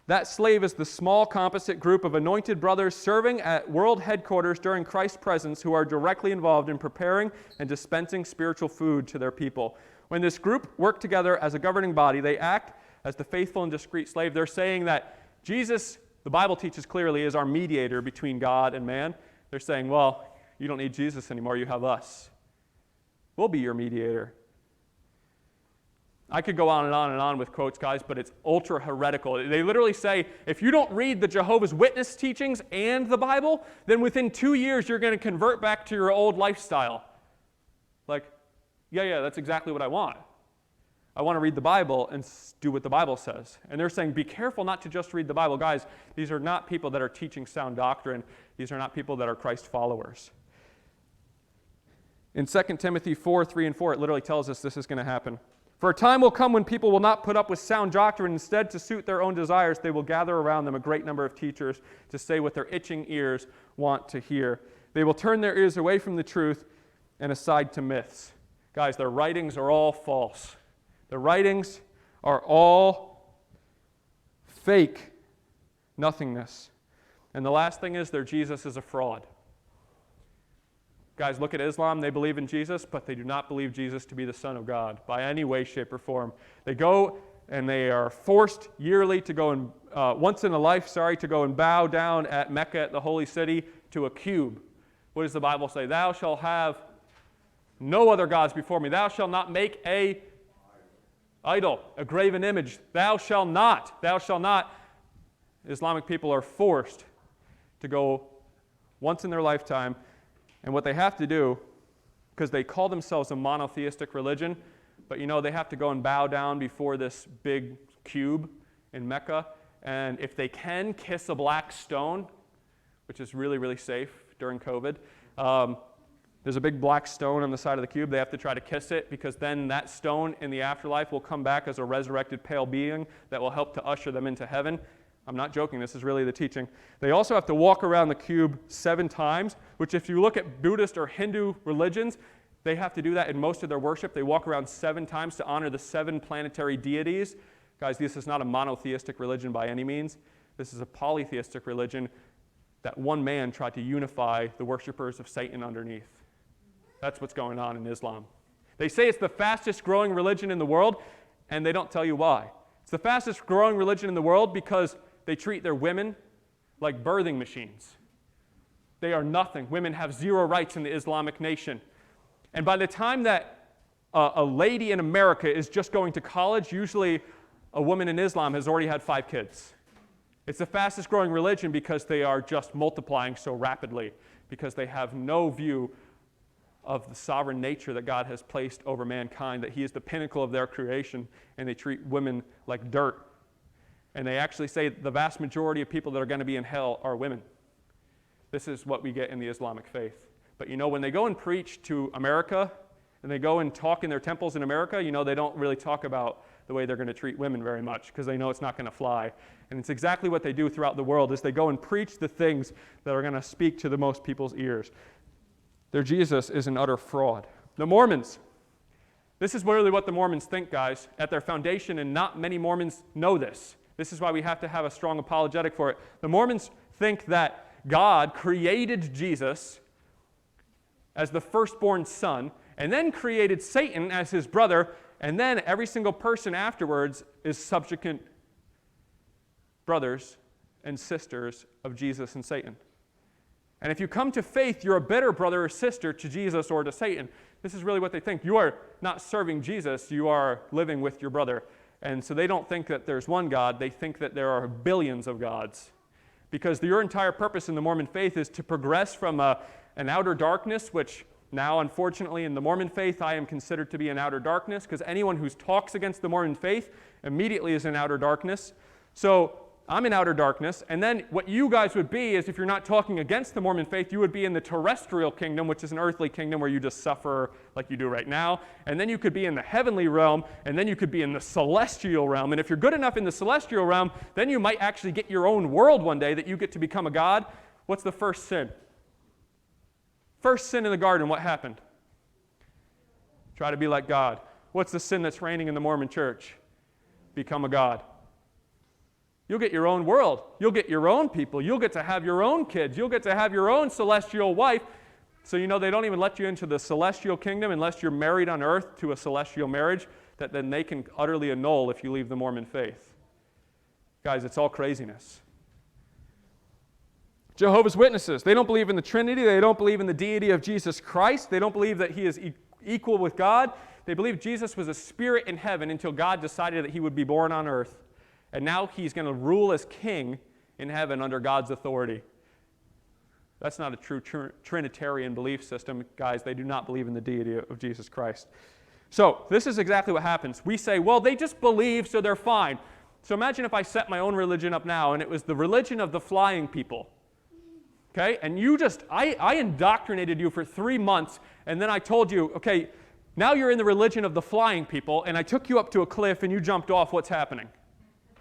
That slave is the small composite group of anointed brothers serving at world headquarters during Christ's presence who are directly involved in preparing and dispensing spiritual food to their people. When this group work together as a governing body, they act as the faithful and discreet slave. They're saying that Jesus, the Bible teaches clearly, is our mediator between God and man. They're saying, well, you don't need Jesus anymore, you have us. We'll be your mediator. I could go on and on and on with quotes, guys, but it's ultra heretical. They literally say, if you don't read the Jehovah's Witness teachings and the Bible, then within 2 years you're going to convert back to your old lifestyle. Like, yeah, that's exactly what I want. I want to read the Bible and do what the Bible says. And they're saying, be careful not to just read the Bible. Guys, these are not people that are teaching sound doctrine. These are not people that are Christ followers. In 2 Timothy 4:3 and 4, it literally tells us this is going to happen. For a time will come when people will not put up with sound doctrine. Instead, to suit their own desires, they will gather around them a great number of teachers to say what their itching ears want to hear. They will turn their ears away from the truth and aside to myths. Guys, their writings are all false. Their writings are all fake nothingness. And the last thing is their Jesus is a fraud. Guys, look at Islam. They believe in Jesus, but they do not believe Jesus to be the Son of God by any way, shape, or form. They go and they are forced yearly to go and, once in a life, to go and bow down at Mecca, at the holy city, to a cube. What does the Bible say? Thou shalt have no other gods before me. Thou shalt not make a idol, a graven image. Thou shalt not. Islamic people are forced to go once in their lifetime, and what they have to do, because they call themselves a monotheistic religion, but they have to go and bow down before this big cube in Mecca, and if they can, kiss a black stone, which is really, really safe during COVID. There's a big black stone on the side of the cube. They have to try to kiss it, because then that stone in the afterlife will come back as a resurrected pale being that will help to usher them into heaven. I'm not joking. This is really the teaching. They also have to walk around the cube 7 times, which if you look at Buddhist or Hindu religions, they have to do that in most of their worship. They walk around 7 times to honor the 7 planetary deities. Guys, this is not a monotheistic religion by any means. This is a polytheistic religion that one man tried to unify the worshipers of Satan underneath. That's what's going on in Islam. They say it's the fastest growing religion in the world, and they don't tell you why. It's the fastest growing religion in the world because they treat their women like birthing machines. They are nothing. Women have 0 rights in the Islamic nation. And by the time that a lady in America is just going to college, usually a woman in Islam has already had 5 kids. It's the fastest growing religion because they are just multiplying so rapidly, because they have no view of the sovereign nature that God has placed over mankind, that he is the pinnacle of their creation, and they treat women like dirt. And they actually say the vast majority of people that are going to be in hell are women. This is what we get in the Islamic faith. But when they go and preach to America, and they go and talk in their temples in America, they don't really talk about the way they're going to treat women very much, because they know it's not going to fly. And it's exactly what they do throughout the world, is they go and preach the things that are going to speak to the most people's ears. Their Jesus is an utter fraud. The Mormons. This is really what the Mormons think, guys, at their foundation, and not many Mormons know this. This is why we have to have a strong apologetic for it. The Mormons think that God created Jesus as the firstborn son, and then created Satan as his brother, and then every single person afterwards is subsequent brothers and sisters of Jesus and Satan. And if you come to faith, you're a better brother or sister to Jesus or to Satan. This is really what they think. You are not serving Jesus, you are living with your brother. And so they don't think that there's one God, they think that there are billions of gods. Because your entire purpose in the Mormon faith is to progress from an outer darkness, which now, unfortunately, in the Mormon faith, I am considered to be in outer darkness, because anyone who talks against the Mormon faith immediately is in outer darkness. So I'm in outer darkness, and then what you guys would be is, if you're not talking against the Mormon faith, you would be in the terrestrial kingdom, which is an earthly kingdom where you just suffer like you do right now. And then you could be in the heavenly realm, and then you could be in the celestial realm. And if you're good enough in the celestial realm, then you might actually get your own world one day that you get to become a god. What's the first sin? First sin in the garden, what happened? Try to be like God. What's the sin that's reigning in the Mormon church? Become a god. You'll get your own world. You'll get your own people. You'll get to have your own kids. You'll get to have your own celestial wife. So they don't even let you into the celestial kingdom unless you're married on earth to a celestial marriage that then they can utterly annul if you leave the Mormon faith. Guys, it's all craziness. Jehovah's Witnesses, they don't believe in the Trinity. They don't believe in the deity of Jesus Christ. They don't believe that he is equal with God. They believe Jesus was a spirit in heaven until God decided that he would be born on earth. And now he's going to rule as king in heaven under God's authority. That's not a true Trinitarian belief system, guys. They do not believe in the deity of Jesus Christ. So this is exactly what happens. We say, well, they just believe, so they're fine. So imagine if I set my own religion up now, and it was the religion of the flying people. Okay? And I indoctrinated you for 3 months, and then I told you, okay, now you're in the religion of the flying people, and I took you up to a cliff and you jumped off. What's happening?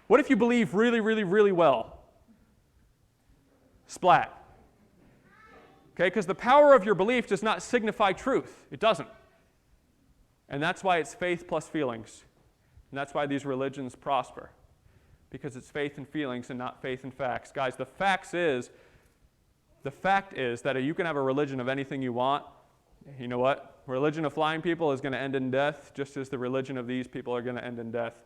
What if you believe really, really, really well? Splat. Okay, because the power of your belief does not signify truth. It doesn't. And that's why it's faith plus feelings. And that's why these religions prosper. Because it's faith and feelings and not faith and facts. Guys, the fact is that you can have a religion of anything you want. You know what? Religion of flying people is going to end in death, just as the religion of these people are going to end in death.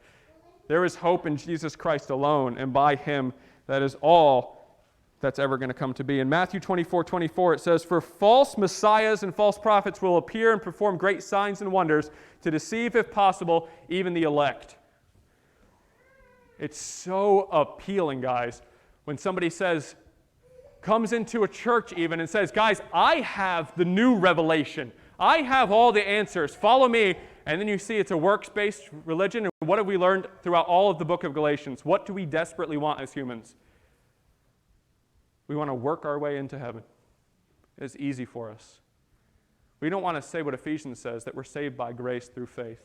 There is hope in Jesus Christ alone, and by him, that is all that's ever going to come to be. In Matthew 24:24, it says, "For false messiahs and false prophets will appear and perform great signs and wonders to deceive, if possible, even the elect." It's so appealing, guys, when somebody says, comes into a church even and says, guys, I have the new revelation. I have all the answers. Follow me. And then you see it's a works-based religion. And what have we learned throughout all of the book of Galatians? What do we desperately want as humans? We want to work our way into heaven. It's easy for us. We don't want to say what Ephesians says, that we're saved by grace through faith.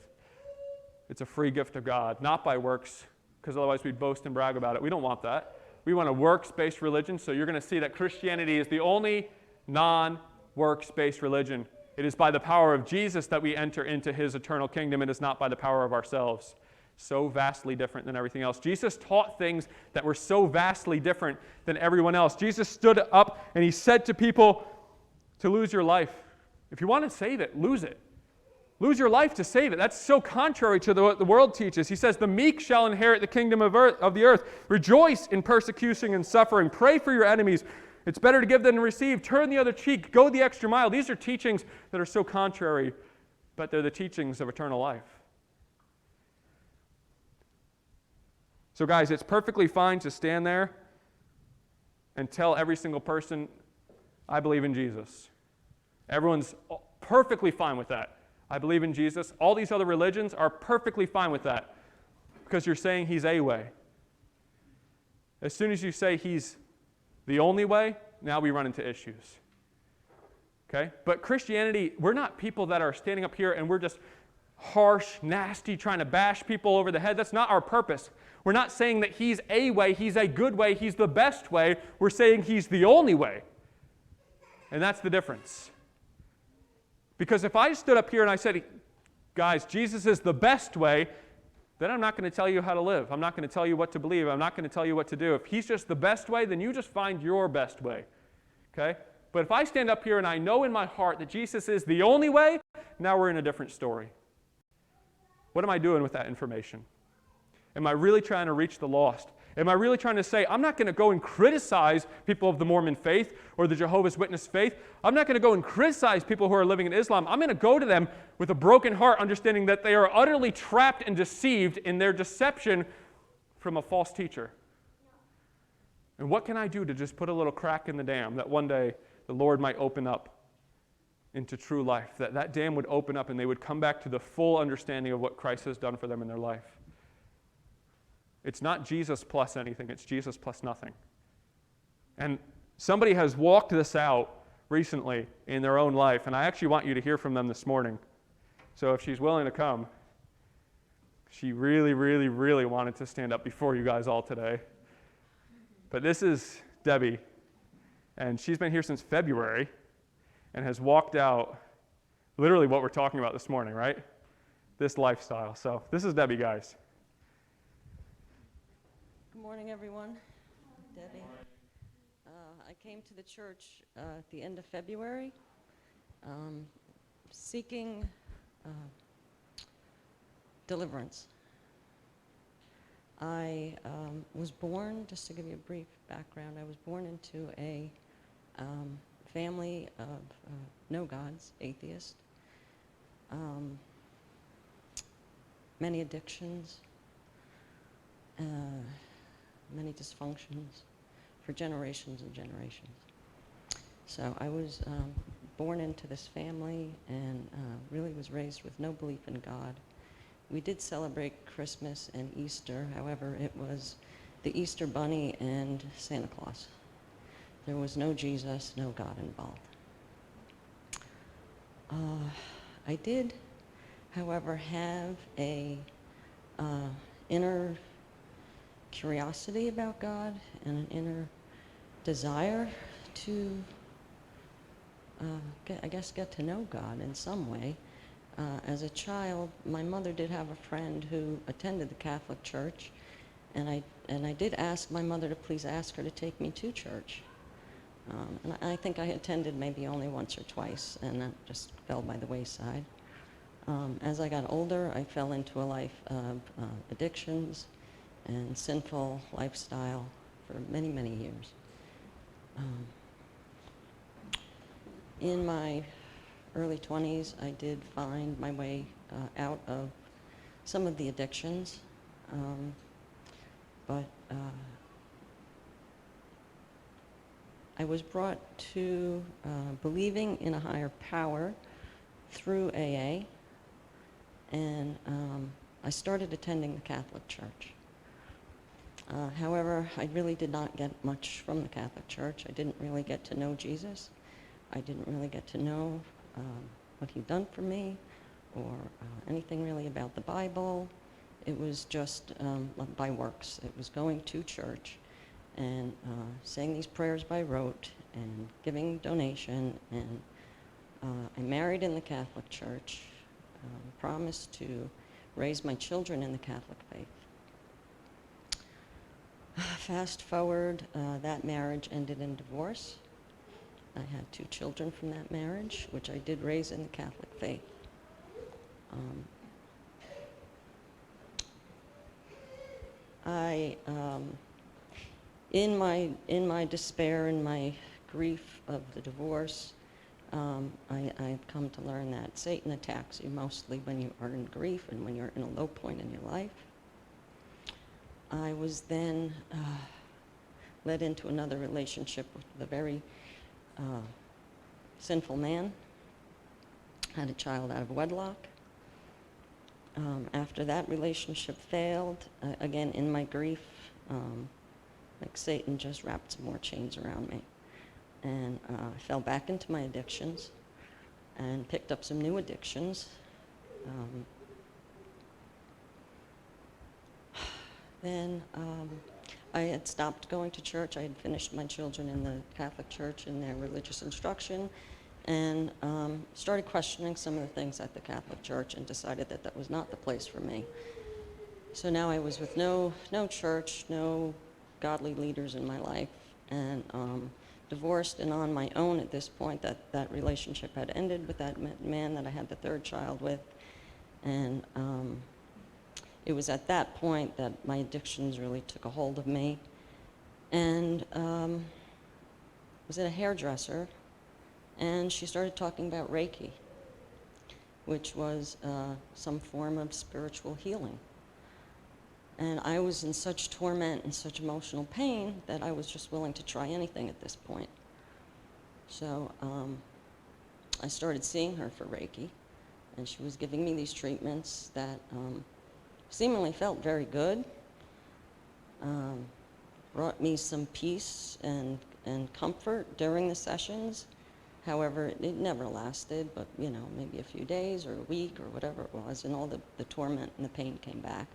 It's a free gift of God, not by works, because otherwise we'd boast and brag about it. We don't want that. We want a works-based religion, so you're going to see that Christianity is the only non-works-based religion. It is by the power of Jesus that we enter into his eternal kingdom. It is not by the power of ourselves. So vastly different than everything else. Jesus taught things that were so vastly different than everyone else. Jesus stood up and he said to people to lose your life. If you want to save it, lose it. Lose your life to save it. That's so contrary to what the world teaches. He says, the meek shall inherit the kingdom of the earth. Rejoice in persecution and suffering. Pray for your enemies. It's better to give than to receive. Turn the other cheek. Go the extra mile. These are teachings that are so contrary, but they're the teachings of eternal life. So guys, it's perfectly fine to stand there and tell every single person, I believe in Jesus. Everyone's perfectly fine with that. I believe in Jesus. All these other religions are perfectly fine with that because you're saying he's a way. As soon as you say he's the only way, now we run into issues. Okay? But Christianity, we're not people that are standing up here and we're just harsh, nasty, trying to bash people over the head. That's not our purpose. We're not saying that he's a way, he's a good way, he's the best way. We're saying he's the only way. And that's the difference. Because if I stood up here and I said, guys, Jesus is the best way, then I'm not going to tell you how to live. I'm not going to tell you what to believe. I'm not going to tell you what to do. If he's just the best way, then you just find your best way. Okay? But if I stand up here and I know in my heart that Jesus is the only way, now we're in a different story. What am I doing with that information? Am I really trying to reach the lost? Am I really trying to say, I'm not going to go and criticize people of the Mormon faith or the Jehovah's Witness faith. I'm not going to go and criticize people who are living in Islam. I'm going to go to them with a broken heart, understanding that they are utterly trapped and deceived in their deception from a false teacher. And what can I do to just put a little crack in the dam that one day the Lord might open up into true life, that dam would open up and they would come back to the full understanding of what Christ has done for them in their life. It's not Jesus plus anything, it's Jesus plus nothing. And somebody has walked this out recently in their own life, and I actually want you to hear from them this morning. So if she's willing to come, she really, really, really wanted to stand up before you guys all today. But this is Debbie, and she's been here since February and has walked out literally what we're talking about this morning, right? This lifestyle. So this is Debbie, guys. Good morning, everyone. Debbie. I came to the church at the end of February seeking deliverance. I was born, just to give you a brief background, I was born into a family of no gods, atheists, many addictions, many dysfunctions for generations and generations. So I was born into this family and really was raised with no belief in God. We did celebrate Christmas and Easter, however, it was the Easter Bunny and Santa Claus. There was no Jesus, no God involved. I did, however, have a inner curiosity about God and an inner desire to, get to know God in some way. As a child, my mother did have a friend who attended the Catholic Church, and I did ask my mother to please ask her to take me to church. And I think I attended maybe only once or twice, and that just fell by the wayside. As I got older, I fell into a life of addictions and sinful lifestyle for many, many years. In my early 20s, I did find my way out of some of the addictions, but I was brought to believing in a higher power through AA, and I started attending the Catholic Church. However, I really did not get much from the Catholic Church. I didn't really get to know Jesus. I didn't really get to know what he'd done for me, or anything really about the Bible. It was just by works. It was going to church and saying these prayers by rote and giving donation. And I married in the Catholic Church, promised to raise my children in the Catholic faith. Fast forward, that marriage ended in divorce. I had 2 children from that marriage, which I did raise in the Catholic faith. In my despair and my grief of the divorce, I've come to learn that Satan attacks you mostly when you are in grief and when you're in a low point in your life. I was then led into another relationship with a very sinful man. Had a child out of wedlock. After that relationship failed, again in my grief, like Satan just wrapped some more chains around me. And I fell back into my addictions and picked up some new addictions. Then I had stopped going to church. I had finished my children in the Catholic Church in their religious instruction, and started questioning some of the things at the Catholic Church and decided that that was not the place for me. So now I was with no church, no godly leaders in my life, and divorced and on my own at this point. That relationship had ended with that man that I had the 3rd child with, and it was at that point that my addictions really took a hold of me. And was at a hairdresser, and she started talking about Reiki, which was some form of spiritual healing. And I was in such torment and such emotional pain that I was just willing to try anything at this point. So I started seeing her for Reiki, and she was giving me these treatments that seemingly felt very good, brought me some peace and comfort during the sessions. However, it never lasted, but maybe a few days or a week or whatever it was, and all the torment and the pain came back.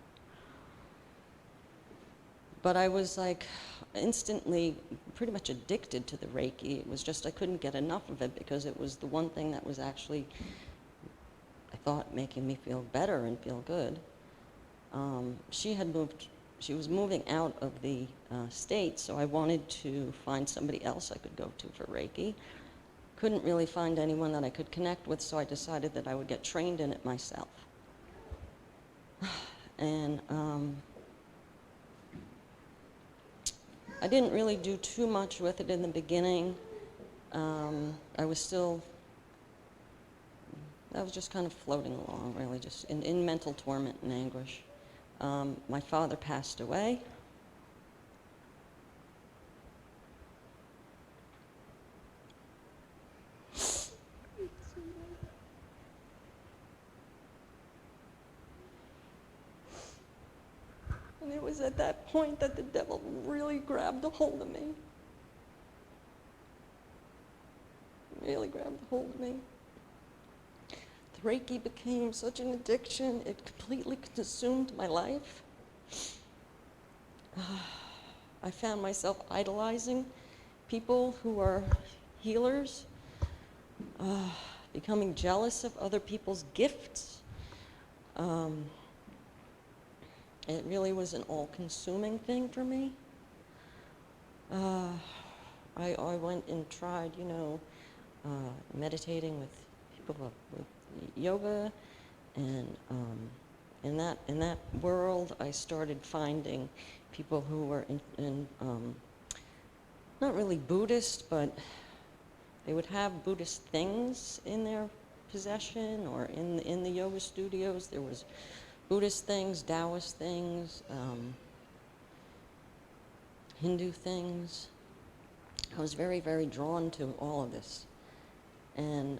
But I was like instantly pretty much addicted to the Reiki. It was just I couldn't get enough of it because it was the one thing that was actually, I thought, making me feel better and feel good. She was moving out of the state, so I wanted to find somebody else I could go to for Reiki. Couldn't really find anyone that I could connect with, so I decided that I would get trained in it myself. And I didn't really do too much with it in the beginning. I was just kind of floating along, really, just in mental torment and anguish. My father passed away. And it was at that point that the devil really grabbed a hold of me. Really grabbed a hold of me. The Reiki became such an addiction, it completely consumed my life. I found myself idolizing people who are healers, becoming jealous of other people's gifts. It really was an all-consuming thing for me. I went and tried, meditating with people with yoga, and in that world, I started finding people who were in not really Buddhist, but they would have Buddhist things in their possession, or in the yoga studios. There was Buddhist things, Taoist things, Hindu things. I was very, very drawn to all of this, and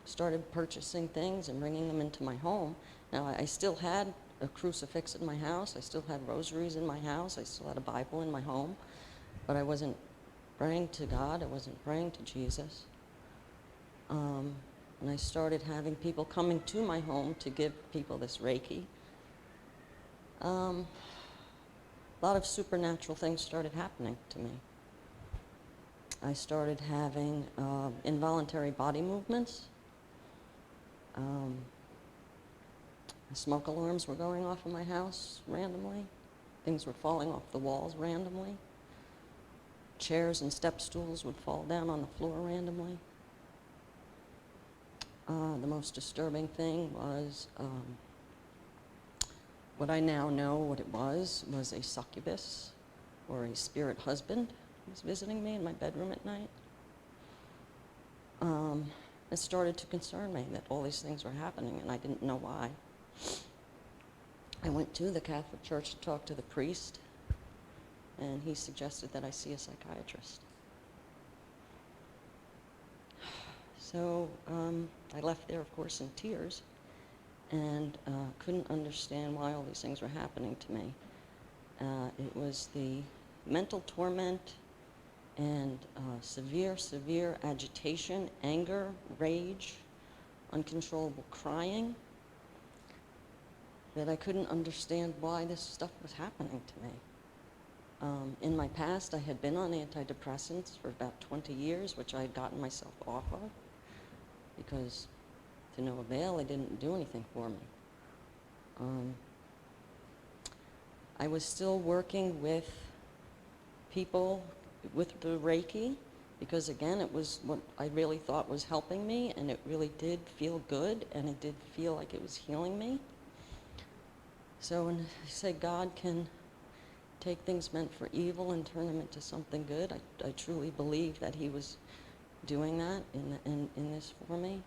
started purchasing things and bringing them into my home. Now, I still had a crucifix in my house, I still had rosaries in my house, I still had a Bible in my home, but I wasn't praying to God, I wasn't praying to Jesus. And I started having people coming to my home to give people this Reiki. A lot of supernatural things started happening to me. I started having involuntary body movements. Smoke alarms were going off in my house randomly. Things were falling off the walls randomly. Chairs and step stools would fall down on the floor randomly. The most disturbing thing was what I now know what it was a succubus or a spirit husband who was visiting me in my bedroom at night. It started to concern me that all these things were happening and I didn't know why. I went to the Catholic Church to talk to the priest, and he suggested that I see a psychiatrist. So I left there, of course, in tears, and couldn't understand why all these things were happening to me. It was the mental torment and severe, severe agitation, anger, rage, uncontrollable crying, that I couldn't understand why this stuff was happening to me. In my past, I had been on antidepressants for about 20 years, which I had gotten myself off of, because to no avail, they didn't do anything for me. I was still working with people with the Reiki, because again, it was what I really thought was helping me, and it really did feel good, and it did feel like it was healing me. So when I say God can take things meant for evil and turn them into something good, I truly believe that he was doing that in this for me,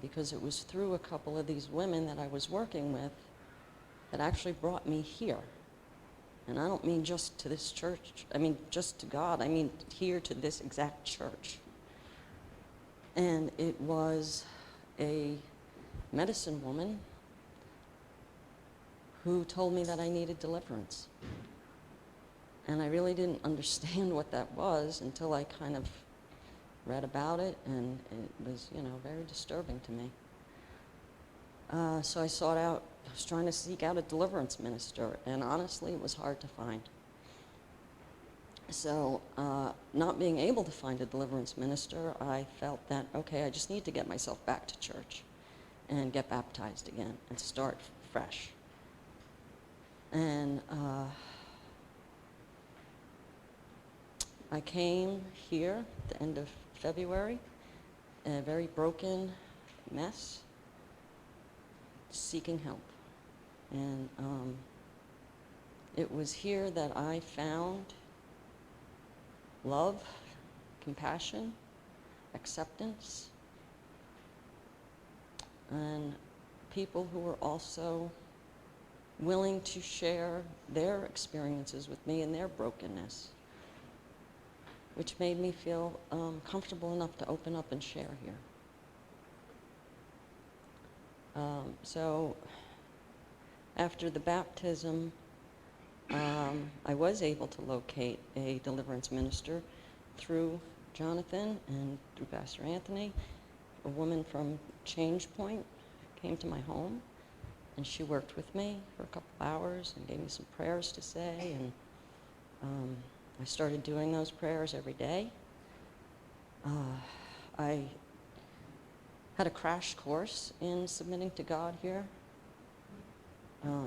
because it was through a couple of these women that I was working with that actually brought me here. And I don't mean just to this church, I mean just to God, I mean here to this exact church. And it was a medicine woman who told me that I needed deliverance. And I really didn't understand what that was until I kind of read about it, and it was, very disturbing to me. So I was trying to seek out a deliverance minister, and honestly, it was hard to find. So not being able to find a deliverance minister, I felt that, okay, I just need to get myself back to church and get baptized again and start fresh. And I came here at the end of February, a very broken mess, seeking help. And it was here that I found love, compassion, acceptance, and people who were also willing to share their experiences with me and their brokenness, which made me feel comfortable enough to open up and share here. So after the baptism, I was able to locate a deliverance minister through Jonathan and through Pastor Anthony. A woman from Change Point came to my home, and she worked with me for a couple hours and gave me some prayers to say, and I started doing those prayers every day. I had a crash course in submitting to God here.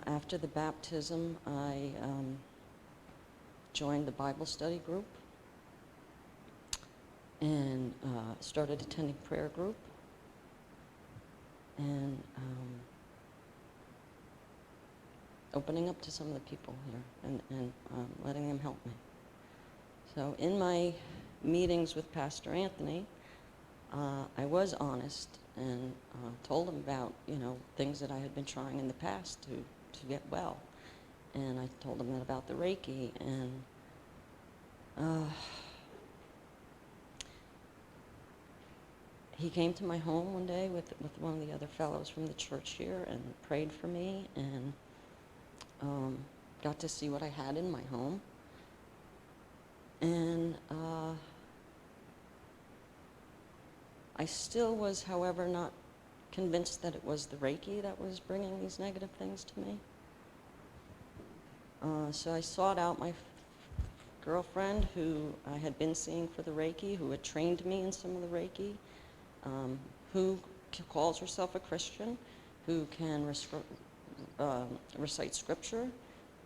After the baptism, I joined the Bible study group and started attending prayer group, and opening up to some of the people here and letting them help me. So in my meetings with Pastor Anthony, I was honest and told him about, things that I had been trying in the past to get well. And I told him about the Reiki, and he came to my home one day with one of the other fellows from the church here and prayed for me, and got to see what I had in my home. And I still was, however, not convinced that it was the Reiki that was bringing these negative things to me. So I sought out my girlfriend who I had been seeing for the Reiki, who had trained me in some of the Reiki, who calls herself a Christian, who can recite scripture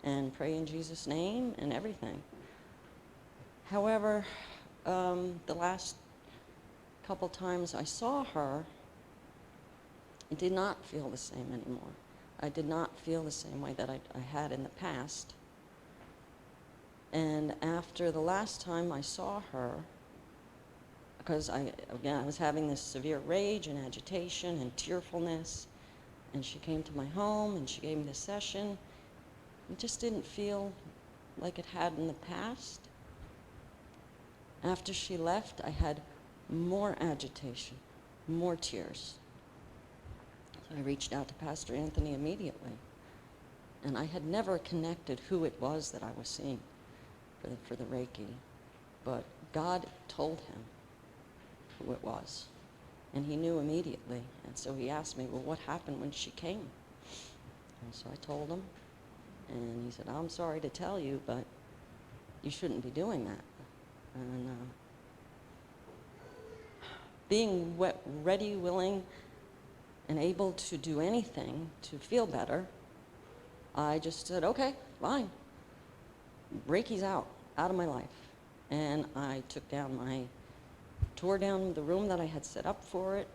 and pray in Jesus' name and everything. However, the last couple times I saw her, I did not feel the same anymore. I did not feel the same way that I had in the past. And after the last time I saw her, because I was having this severe rage and agitation and tearfulness, and she came to my home and she gave me this session, it just didn't feel like it had in the past. After she left, I had more agitation, more tears. So I reached out to Pastor Anthony immediately, and I had never connected who it was that I was seeing for the Reiki, but God told him who it was, and he knew immediately. And so he asked me, well, what happened when she came? And so I told him, and he said, I'm sorry to tell you, but you shouldn't be doing that. And being ready, willing, and able to do anything to feel better, I just said, okay, fine. Reiki's out of my life. And I tore down the room that I had set up for it.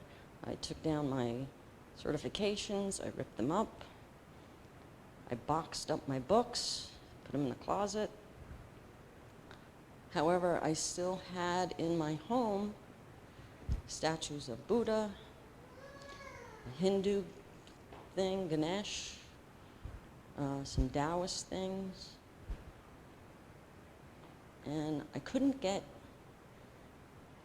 I took down my certifications, I ripped them up. I boxed up my books, put them in the closet. However, I still had in my home statues of Buddha, a Hindu thing, Ganesh, some Taoist things. And I couldn't get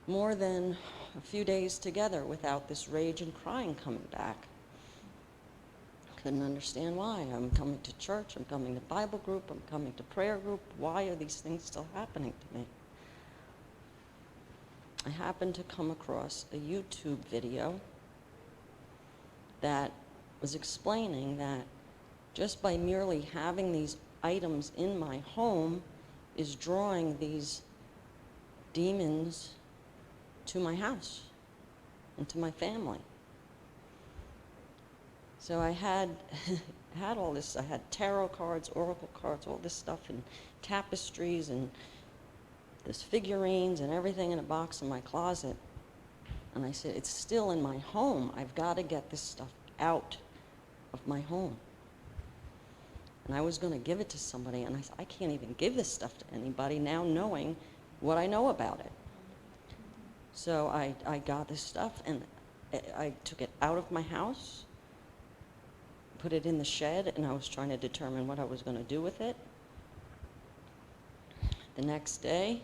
more than a few days together without this rage and crying coming back. Couldn't understand why. I'm coming to church, I'm coming to Bible group, I'm coming to prayer group. Why are these things still happening to me? I happened to come across a YouTube video that was explaining that just by merely having these items in my home is drawing these demons to my house and to my family. So I had all this. I had tarot cards, oracle cards, all this stuff, and tapestries, and this figurines, and everything in a box in my closet. And I said, it's still in my home. I've got to get this stuff out of my home. And I was going to give it to somebody, and I said, I can't even give this stuff to anybody now, knowing what I know about it. So I got this stuff, and I took it out of my house, put it in the shed, and I was trying to determine what I was going to do with it. The next day,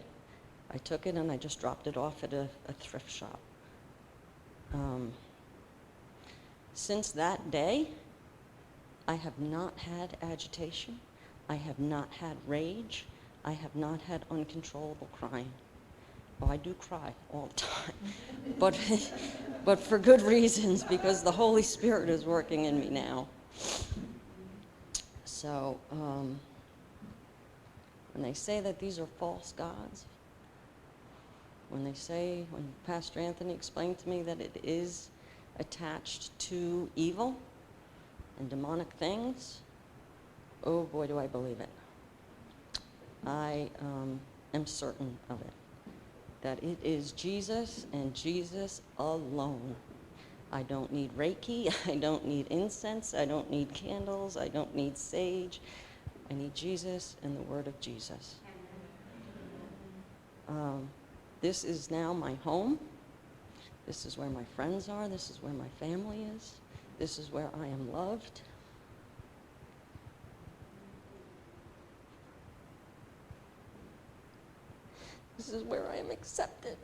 I took it and I just dropped it off at a thrift shop. Since that day, I have not had agitation, I have not had rage, I have not had uncontrollable crying. Oh, I do cry all the time, but for good reasons, because the Holy Spirit is working in me now. So, when they say that these are false gods, when Pastor Anthony explained to me that it is attached to evil and demonic things, oh boy, do I believe it. I am certain of it, that it is Jesus and Jesus alone. I don't need Reiki, I don't need incense, I don't need candles, I don't need sage. I need Jesus and the word of Jesus. This is now my home. This is where my friends are. This is where my family is. This is where I am loved. This is where I am accepted.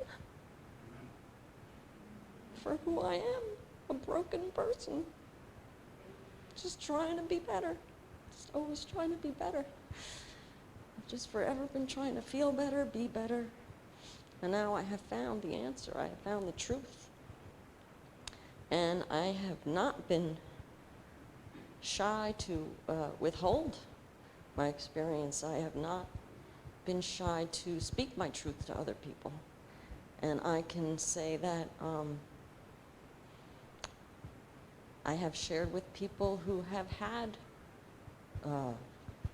for who I am, a broken person. Just trying to be better. Just always trying to be better. I've just forever been trying to feel better, be better. And now I have found the answer. I have found the truth. And I have not been shy to withhold my experience. I have not been shy to speak my truth to other people. And I can say that I have shared with people who have had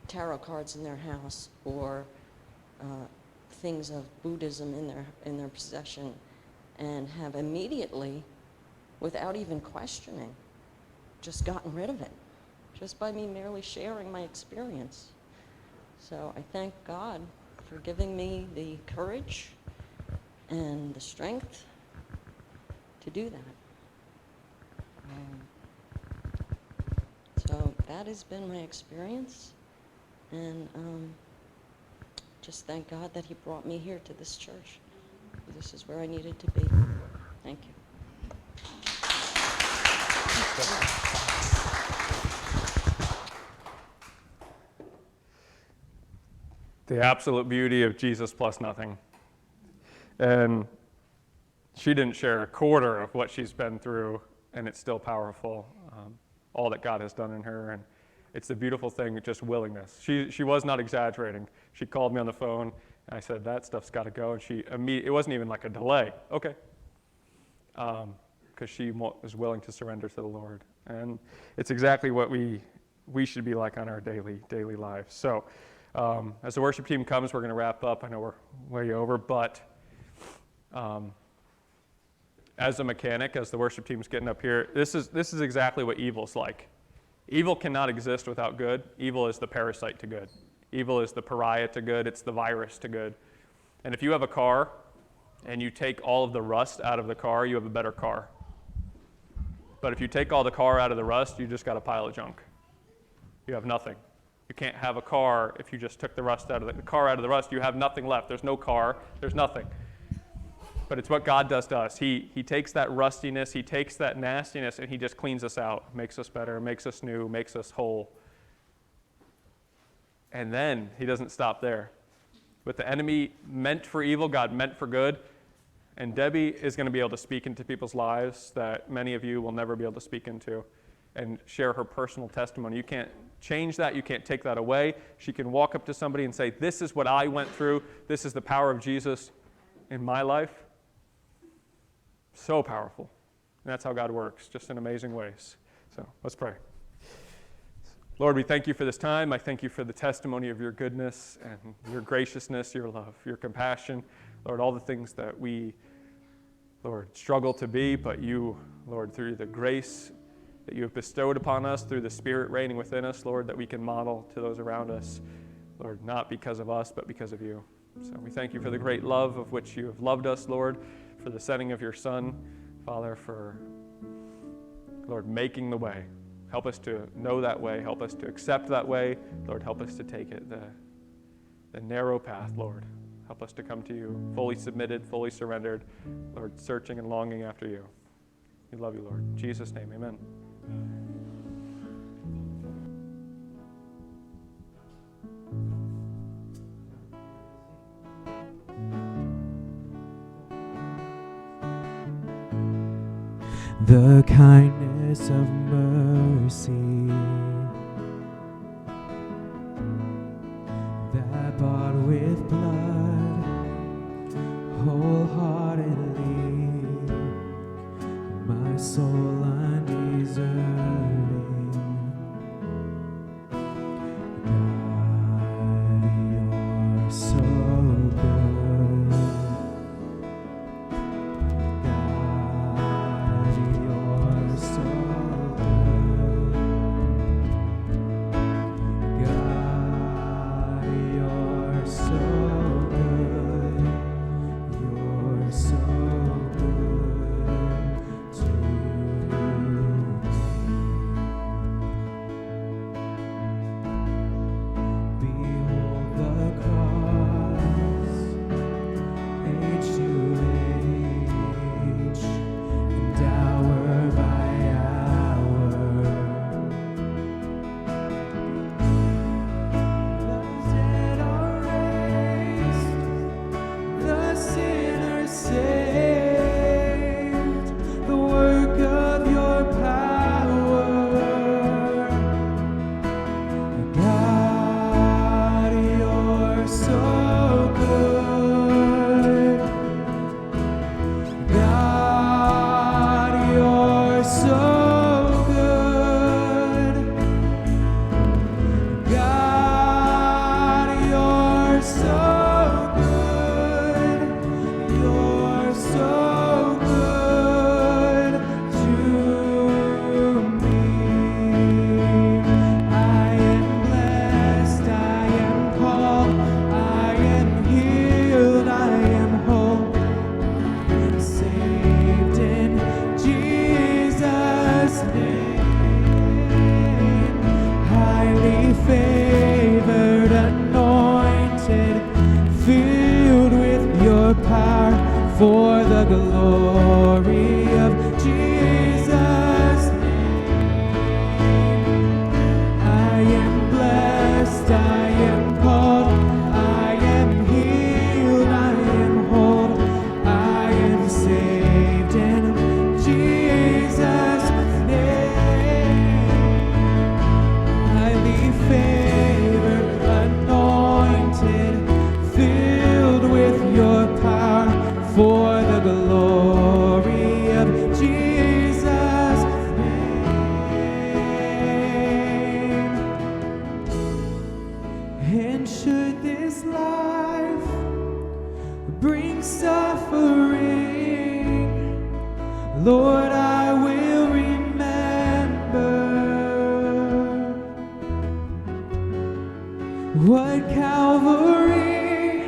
tarot cards in their house or things of Buddhism in their possession, and have immediately, without even questioning, just gotten rid of it, just by me merely sharing my experience. So I thank God for giving me the courage and the strength to do that. So that has been my experience, and just thank God that he brought me here to this church. This is where I needed to be. Thank you. The absolute beauty of Jesus plus nothing. And she didn't share a quarter of what she's been through, and it's still powerful, all that God has done in her. And it's the beautiful thing, just willingness. She was not exaggerating. She called me on the phone, and I said, that stuff's got to go. And it wasn't even like a delay. Okay. Because she was willing to surrender to the Lord. And it's exactly what we should be like on our daily lives. So as the worship team comes, we're going to wrap up. I know we're way over, but as a mechanic, as the worship team's getting up here, this is exactly what evil's like. Evil cannot exist without good. Evil is the parasite to good. Evil is the pariah to good. It's the virus to good. And if you have a car and you take all of the rust out of the car, you have a better car. But if you take all the car out of the rust, you just got a pile of junk. You have nothing. You can't have a car if you just took the rust out of the car out of the rust. You have nothing left. There's no car. There's nothing. But it's what God does to us. He takes that rustiness, he takes that nastiness, and he just cleans us out, makes us better, makes us new, makes us whole. And then he doesn't stop there. With the enemy meant for evil, God meant for good. And Debbie is going to be able to speak into people's lives that many of you will never be able to speak into, and share her personal testimony. You can't change that. You can't take that away. She can walk up to somebody and say, this is what I went through. This is the power of Jesus in my life. So powerful. And that's how God works, just in amazing ways. So let's pray. Lord, we thank you for this time. I thank you for the testimony of your goodness and your graciousness, your love, your compassion. Lord, all the things that we, Lord, struggle to be, but you, Lord, through the grace that you have bestowed upon us, through the Spirit reigning within us, Lord, that we can model to those around us, Lord, not because of us, but because of you. So we thank you for the great love of which you have loved us, Lord, for the sending of your Son, Father, for, Lord, making the way. Help us to know that way. Help us to accept that way. Lord, help us to take it, the narrow path, Lord. Help us to come to you fully submitted, fully surrendered, Lord, searching and longing after you. We love you, Lord. In Jesus' name, amen. The kindness of mercy that bought with blood wholeheartedly my soul undeserving. God, you're so good. God, you're so good. what Calvary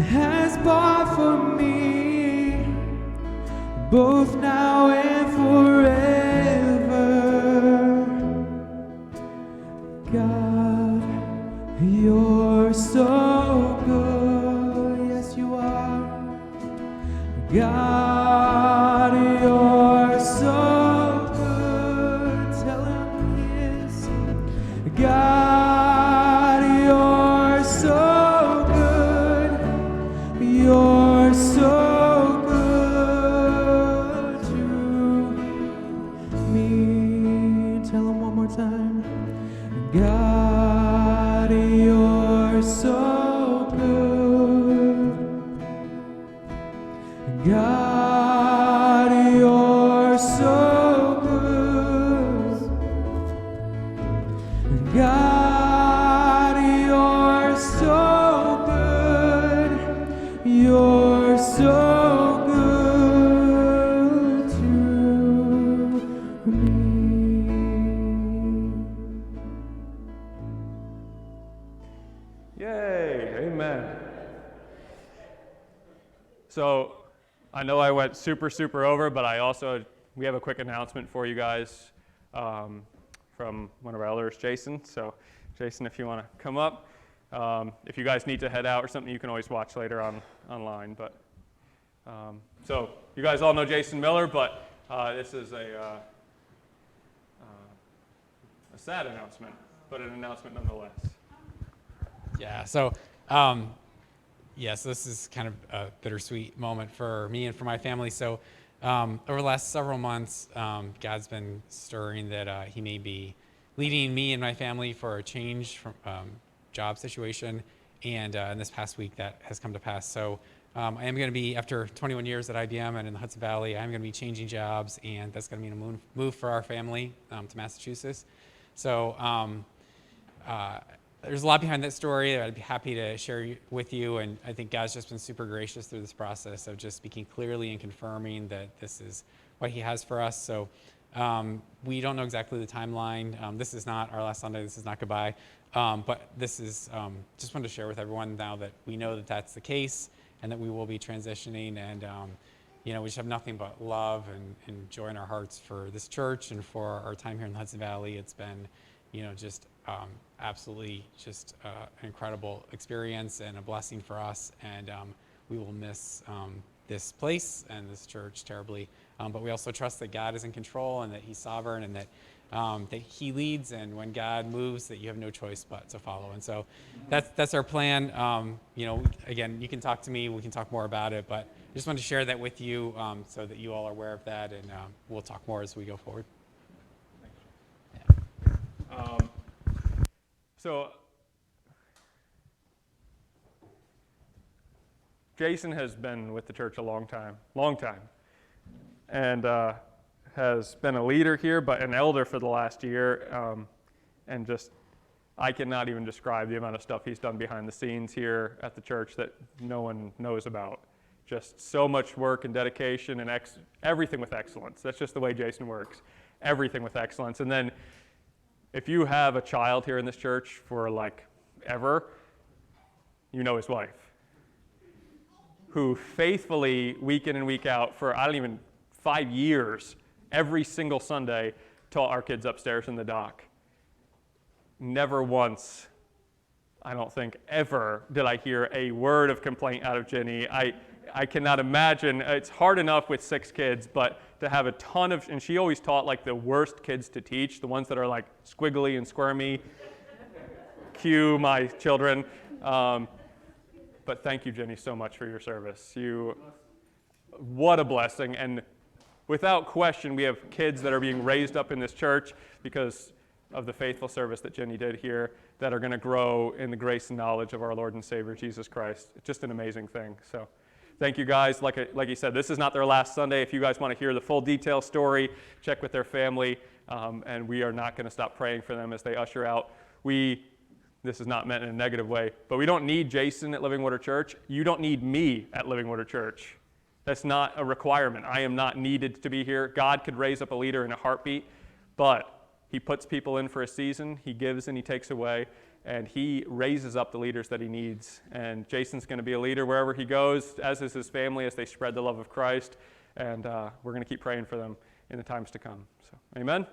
has bought for me, both now and forever. God, you're so good, yes you are. God, you're so good, tell him he is. God, you're so good, you're so good to me. Tell him one more time. God, you're so good. God, you're so good. God, you're so good. You're so good to me. Yay, amen. So I know I went super over, but we have a quick announcement for you guys from one of our elders, Jason. So Jason, if you want to come up. If you guys need to head out or something, you can always watch later online. But so you guys all know Jason Miller, but this is a sad announcement, but an announcement nonetheless. Yeah, so yes, this is kind of a bittersweet moment for me and for my family. So over the last several months, God's been stirring that he may be leading me and my family for a change from job situation, and in this past week that has come to pass. So I am going to be, after 21 years at IBM and in the Hudson Valley, I'm going to be changing jobs, and that's going to mean a move for our family to Massachusetts. So there's a lot behind that story that I'd be happy to share with you, and I think God's just been super gracious through this process of just speaking clearly and confirming that this is what he has for us. So we don't know exactly the timeline. This is not our last Sunday. This is not goodbye. But this is, just wanted to share with everyone now that we know that that's the case and that we will be transitioning, and we just have nothing but love and joy in our hearts for this church and for our time here in the Hudson Valley. It's been, just absolutely just an incredible experience and a blessing for us, and we will miss this place and this church terribly, but we also trust that God is in control and that he's sovereign, and that he leads, and when God moves, that you have no choice but to follow. And so that's our plan. Again, you can talk to me, we can talk more about it, but I just wanted to share that with you so that you all are aware of that, and we'll talk more as we go forward. So Jason has been with the church a long time, and has been a leader here, but an elder for the last year, and just, I cannot even describe the amount of stuff he's done behind the scenes here at the church that no one knows about. Just so much work and dedication and everything with excellence. That's just the way Jason works. Everything with excellence. And then if you have a child here in this church for like ever, you know his wife, who faithfully, week in and week out, for 5 years, every single Sunday, taught our kids upstairs in the dock. Never once, I don't think ever, did I hear a word of complaint out of Jenny. I cannot imagine. It's hard enough with 6 kids, but to have a ton of, and she always taught like the worst kids to teach, the ones that are like squiggly and squirmy. Cue my children. But thank you, Jenny, so much for your service. What a blessing. And without question, we have kids that are being raised up in this church because of the faithful service that Jenny did here, that are going to grow in the grace and knowledge of our Lord and Savior, Jesus Christ. It's just an amazing thing. So thank you guys. Like you said, this is not their last Sunday. If you guys want to hear the full detail story, check with their family, and we are not going to stop praying for them as they usher out. This is not meant in a negative way, but we don't need Jason at Living Water Church. You don't need me at Living Water Church. That's not a requirement. I am not needed to be here. God could raise up a leader in a heartbeat, but he puts people in for a season. He gives and he takes away, and he raises up the leaders that he needs. And Jason's going to be a leader wherever he goes, as is his family, as they spread the love of Christ. And we're going to keep praying for them in the times to come. So, amen?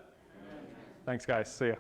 Thanks, guys. See ya.